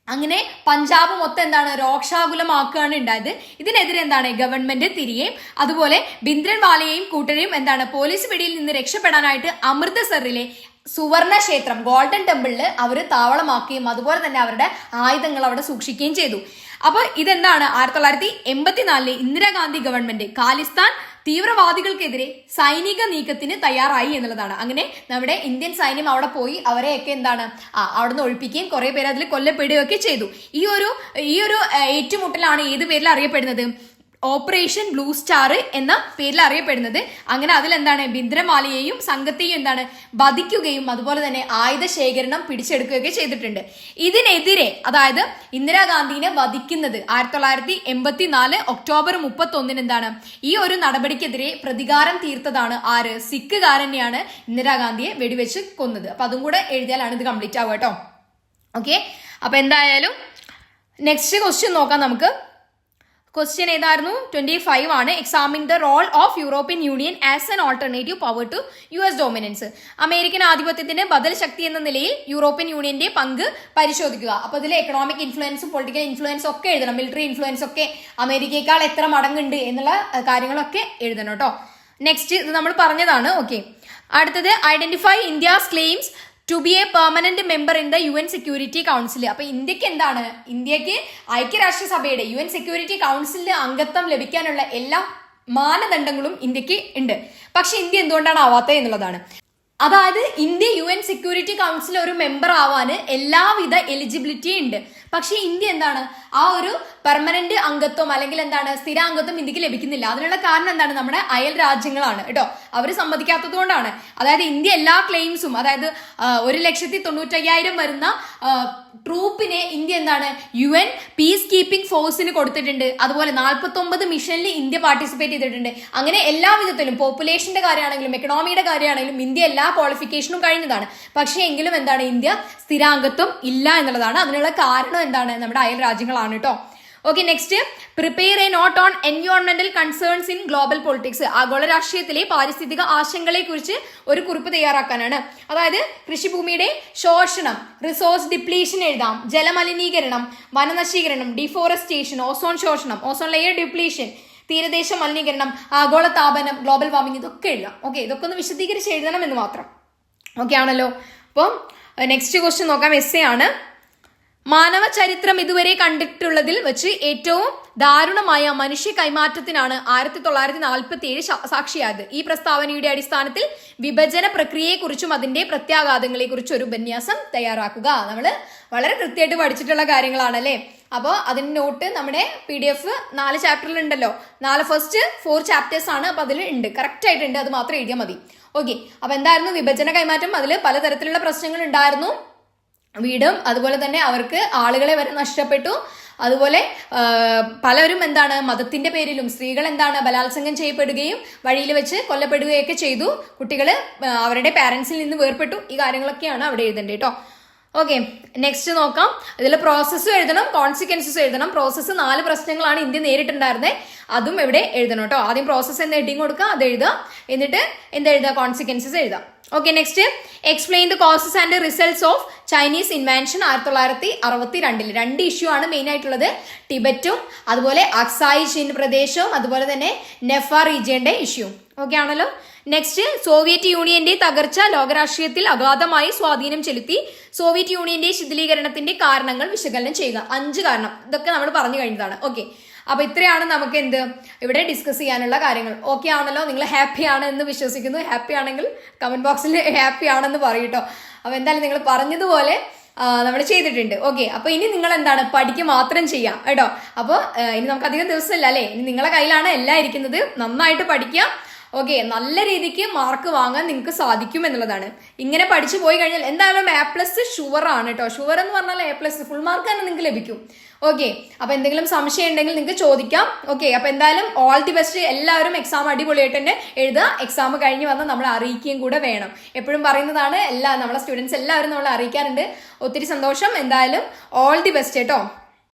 അങ്ങനെ പഞ്ചാബ് മൊത്തം എന്താണ് രോക്ഷാകുലമാക്കുകയാണ് ഉണ്ടായത്. ഇതിനെതിരെ എന്താണ് ഗവൺമെന്റ് തിരികെയും അതുപോലെ ഭിന്ദ്രൻവാലയെയും കൂട്ടരെയും എന്താണ് പോലീസ് പിടിയിൽ നിന്ന് രക്ഷപ്പെടാനായിട്ട് അമൃത്സറിലെ സുവർണ ക്ഷേത്രം, ഗോൾഡൻ ടെമ്പിളിൽ അവർ താവളമാക്കുകയും അതുപോലെ തന്നെ അവരുടെ ആയുധങ്ങൾ അവിടെ സൂക്ഷിക്കുകയും ചെയ്തു. അപ്പൊ ഇതെന്താണ് 1984 ഇന്ദിരാഗാന്ധി ഗവൺമെന്റ് ഖാലിസ്ഥാൻ തീവ്രവാദികൾക്കെതിരെ സൈനിക നീക്കത്തിന് തയ്യാറായി എന്നുള്ളതാണ്. അങ്ങനെ നമ്മുടെ ഇന്ത്യൻ സൈന്യം അവിടെ പോയി അവരെയൊക്കെ എന്താണ് അവിടുന്ന് ഒഴിപ്പിക്കുകയും കുറെ പേര് അതിൽ കൊല്ലപ്പെടുകയൊക്കെ ചെയ്തു. ഈ ഒരു ഏറ്റുമുട്ടലാണ് ഏത് പേരിൽ അറിയപ്പെടുന്നത്? ഓപ്പറേഷൻ ബ്ലൂ സ്റ്റാർ എന്ന പേരിൽ അറിയപ്പെടുന്നത്. അങ്ങനെ അതിൽ എന്താണ് ഭിന്ദ്രൻവാലയെയും സംഘത്തെയും എന്താണ് വധിക്കുകയും അതുപോലെ തന്നെ ആയുധ ശേഖരണം പിടിച്ചെടുക്കുകയൊക്കെ ചെയ്തിട്ടുണ്ട്. ഇതിനെതിരെ അതായത് ഇന്ദിരാഗാന്ധിനെ വധിക്കുന്നത് 1984 ഒക്ടോബർ 31 എന്താണ് ഈ ഒരു നടപടിക്കെതിരെ പ്രതികാരം തീർത്തതാണ് ആര്? സിഖുകാരനെയാണ് ഇന്ദിരാഗാന്ധിയെ വെടിവെച്ച് കൊന്നത്. അപ്പൊ അതും കൂടെ എഴുതിയാലാണ് ഇത് കംപ്ലീറ്റ് ആവുക കേട്ടോ. ഓക്കെ, അപ്പൊ എന്തായാലും നെക്സ്റ്റ് ക്വസ്റ്റ്യൻ നോക്കാം നമുക്ക്. ക്വസ്റ്റ്യൻ ഏതായിരുന്നു? 25 ആണ്. Examine the role of European union as an alternative power to US dominance. American ആധിപത്യത്തിന്റെ ബദൽ ശക്തി എന്ന നിലയിൽ യൂറോപ്യൻ യൂണിയന്റെ പങ്ക് പരിശോധിക്കുക. അപ്പൊ ഇതിൽ എക്കണോമിക് ഇൻഫ്ലുവൻസും പൊളിറ്റിക്കൽ ഇൻഫ്ലുവൻസും ഒക്കെ എഴുതണം. മിലിറ്ററി ഇൻഫ്ലുവൻസ് ഒക്കെ അമേരിക്കയേക്കാൾ എത്ര മടങ്ങുണ്ട് എന്നുള്ള കാര്യങ്ങളൊക്കെ എഴുതണം കേട്ടോ. നെക്സ്റ്റ്, ഇത് നമ്മൾ പറഞ്ഞതാണ്. ഓക്കെ, അടുത്തത് identify India's claims to be a permanent member in the UN security council. അപ്പൊ ഇന്ത്യക്ക് എന്താണ്? ഇന്ത്യക്ക് ഐക്യരാഷ്ട്രസഭയുടെ UN സെക്യൂരിറ്റി കൗൺസിലിൽ അംഗത്വം ലഭിക്കാനുള്ള എല്ലാ മാനദണ്ഡങ്ങളും ഇന്ത്യക്ക് ഉണ്ട്. പക്ഷെ ഇന്ത്യ എന്തുകൊണ്ടാണ് ആവാത്തത് എന്നുള്ളതാണ്. അതായത് ഇന്ത്യ UN സെക്യൂരിറ്റി കൗൺസിൽ ഒരു മെമ്പർ ആവാൻ എല്ലാവിധ എലിജിബിലിറ്റി ഉണ്ട്. പക്ഷെ ഇന്ത്യ എന്താണ് ആ ഒരു പെർമനന്റ് അംഗത്വം അല്ലെങ്കിൽ എന്താണ് സ്ഥിരാംഗത്വം ഇന്ത്യക്ക് ലഭിക്കുന്നില്ല. അതിനുള്ള കാരണം എന്താണ്? നമ്മുടെ അയൽ രാജ്യങ്ങളാണ് കേട്ടോ. അവർ സമ്മതിക്കാത്തത് കൊണ്ടാണ്. അതായത് ഇന്ത്യ എല്ലാ ക്ലെയിംസും അതായത് 1,95,000 വരുന്ന ട്രൂപ്പിനെ ഇന്ത്യ എന്താണ് UN പീസ് കീപ്പിംഗ് ഫോഴ്സിന് കൊടുത്തിട്ടുണ്ട്. അതുപോലെ 49 മിഷനിൽ ഇന്ത്യ പാർട്ടിസിപ്പേറ്റ് ചെയ്തിട്ടുണ്ട്. അങ്ങനെ എല്ലാ വിധത്തിലും പോപ്പുലേഷന്റെ കാര്യമാണെങ്കിലും എക്കണോമിയുടെ കാര്യമാണെങ്കിലും ഇന്ത്യ എല്ലാ ക്വാളിഫിക്കേഷനും കഴിഞ്ഞതാണ്. പക്ഷേ എങ്കിലും എന്താണ് ഇന്ത്യ സ്ഥിരാംഗത്വം ഇല്ല എന്നുള്ളതാണ്. അതിനുള്ള കാരണം എന്താണ്? നമ്മുടെ അയൽ രാജ്യങ്ങളാണ് കേട്ടോ. Okay, next, prepare a note on എൻവയോൺമെന്റൽ കൺസേൺസ് ഇൻ ഗ്ലോബൽ പൊളിറ്റിക്സ്. ആഗോള രാഷ്ട്രീയത്തിലെ പാരിസ്ഥിതിക ആശങ്കകളെ കുറിച്ച് ഒരു കുറിപ്പ് തയ്യാറാക്കാനാണ്. അതായത് കൃഷിഭൂമിയുടെ ശോഷണം, റിസോഴ്സ് ഡിപ്ലീഷൻ എഴുതാം, ജലമലിനീകരണം, വനനശീകരണം, ഡിഫോറസ്റ്റേഷൻ, ഓസോൺ ശോഷണം, ഓസോൺ ലെയർ ഡിപ്ലീഷൻ, തീരദേശ മലിനീകരണം, ആഗോള താപനം, ഗ്ലോബൽ വാർമിംഗ്, ഇതൊക്കെ എഴുതാം. ഓക്കെ, ഇതൊക്കെ ഒന്ന് വിശദീകരിച്ച് എഴുതണം എന്ന് മാത്രം. ഓക്കെ ആണല്ലോ. അപ്പം നെക്സ്റ്റ് ക്വസ്റ്റ്യൻ നോക്കാം. എസ്സേ ആണ്. മാനവ ചരിത്രം ഇതുവരെ കണ്ടിട്ടുള്ളതിൽ വെച്ച് ഏറ്റവും ദാരുണമായ മനുഷ്യ കൈമാറ്റത്തിനാണ് 1947 സാക്ഷിയായത്. ഈ പ്രസ്താവനയുടെ അടിസ്ഥാനത്തിൽ വിഭജന പ്രക്രിയയെക്കുറിച്ചും അതിന്റെ പ്രത്യാഘാതങ്ങളെ കുറിച്ചും ഒരു ഉപന്യാസം തയ്യാറാക്കുക. നമ്മൾ വളരെ കൃത്യമായിട്ട് പഠിച്ചിട്ടുള്ള കാര്യങ്ങളാണ് അല്ലേ. അപ്പോൾ അതിന്റെ നോട്ട് നമ്മുടെ PDF 4 ചാപ്റ്ററിൽ ഉണ്ടല്ലോ, ഫസ്റ്റ് 4 ചാപ്റ്റേഴ്സ് ആണ്. അപ്പൊ അതിൽ ഉണ്ട്, കറക്റ്റ് ആയിട്ടുണ്ട്, അത് മാത്രം എഴുതിയാൽ മതി. ഓക്കെ, അപ്പൊ എന്തായിരുന്നു വിഭജന കൈമാറ്റം? അതിൽ പലതരത്തിലുള്ള പ്രശ്നങ്ങൾ ഉണ്ടായിരുന്നു. വീടും അതുപോലെ തന്നെ അവർക്ക് ആളുകളെ വരെ നഷ്ടപ്പെട്ടു. അതുപോലെ പലരും എന്താണ് മതത്തിന്റെ പേരിലും സ്ത്രീകൾ എന്താണ് ബലാത്സംഗം ചെയ്യപ്പെടുകയും വഴിയിൽ വെച്ച് കൊല്ലപ്പെടുകയൊക്കെ ചെയ്തു. കുട്ടികൾ അവരുടെ പാരന്റ്സിൽ നിന്ന് വേർപെട്ടു. ഈ കാര്യങ്ങളൊക്കെയാണ് അവിടെ എഴുതേണ്ടത് കേട്ടോ. ഓക്കെ, നെക്സ്റ്റ് നോക്കാം. ഇതിൽ പ്രോസസ്സും എഴുതണം, കോൺസിക്വൻസസും എഴുതണം. പ്രോസസ്സ് 4 പ്രശ്നങ്ങളാണ് ഇന്ത്യ നേരിട്ടുണ്ടായിരുന്നത്, അതും ഇവിടെ എഴുതണം കേട്ടോ. ആദ്യം പ്രോസസ്സ് എന്ന് ഹെഡിങ് കൊടുക്കുക, അത് എഴുതുക. എന്നിട്ട് എന്തെഴുതുക? കോൺസിക്വൻസസ് എഴുതാം. Okay, next explain the causes and results of Chinese invasion 1962. 2 issue ആണ് മെയിൻ ആയിട്ടുള്ളത്, ടിബറ്റും അതുപോലെ അക്സായി ചിൻ പ്രദേശവും അതുപോലെ തന്നെ നെഫ റീജിയന്റെ ഇഷ്യൂ. ഓക്കെ ആണല്ലോ. നെക്സ്റ്റ് സോവിയറ്റ് യൂണിയന്റെ തകർച്ച ലോകരാഷ്ട്രീയത്തിൽ അഗാധമായി സ്വാധീനം ചെലുത്തി. സോവിയറ്റ് യൂണിയന്റെ ശിഥിലീകരണത്തിന്റെ കാരണങ്ങൾ വിശകലനം ചെയ്യുക. 5 കാരണം, ഇതൊക്കെ നമ്മൾ പറഞ്ഞു കഴിഞ്ഞതാണ്. ഓക്കെ, അപ്പൊ ഇത്രയാണ് നമുക്ക് എന്ത് ഇവിടെ ഡിസ്കസ് ചെയ്യാനുള്ള കാര്യങ്ങൾ. ഓക്കെ ആണല്ലോ, നിങ്ങൾ ഹാപ്പി ആണ് എന്ന് വിശ്വസിക്കുന്നു. ഹാപ്പി ആണെങ്കിൽ കമന്റ് ബോക്സിൽ ഹാപ്പി ആണെന്ന് പറയൂട്ടോ. അപ്പൊ എന്തായാലും നിങ്ങൾ പറഞ്ഞതുപോലെ നമ്മൾ ചെയ്തിട്ടുണ്ട്. ഓക്കെ, അപ്പൊ ഇനി നിങ്ങൾ എന്താണ് പഠിക്കുക മാത്രം ചെയ്യാം കേട്ടോ. അപ്പോൾ ഇനി നമുക്ക് അധികം ദിവസമില്ല അല്ലേ, ഇനി നിങ്ങളെ കയ്യിലാണ് എല്ലാം ഇരിക്കുന്നത്. നന്നായിട്ട് പഠിക്കുക. ഓക്കെ, നല്ല രീതിക്ക് മാർക്ക് വാങ്ങാൻ നിങ്ങൾക്ക് സാധിക്കും എന്നുള്ളതാണ്. ഇങ്ങനെ പഠിച്ചു പോയി കഴിഞ്ഞാൽ എന്തായാലും A+ ഷുവർ ആണ് കേട്ടോ. ഷുവർ എന്ന് പറഞ്ഞാൽ A+ ഫുൾ മാർക്ക് തന്നെ നിങ്ങൾക്ക് ലഭിക്കും. ഓക്കെ, അപ്പൊ എന്തെങ്കിലും സംശയം ഉണ്ടെങ്കിൽ നിങ്ങൾക്ക് ചോദിക്കാം. ഓക്കെ, അപ്പൊ എന്തായാലും ഓൾ ദി ബെസ്റ്റ്. എല്ലാവരും എക്സാം അടിപൊളിയായിട്ട് തന്നെ എഴുതുക. എക്സാം കഴിഞ്ഞ് വന്ന് നമ്മളെ അറിയിക്കുകയും കൂടെ വേണം. എപ്പോഴും പറയുന്നതാണ്, നമ്മളെ സ്റ്റുഡൻസ് എല്ലാവരും നമ്മളെ അറിയിക്കാറുണ്ട്. ഒത്തിരി സന്തോഷം. എന്തായാലും ഓൾ ദി ബെസ്റ്റ് കേട്ടോ.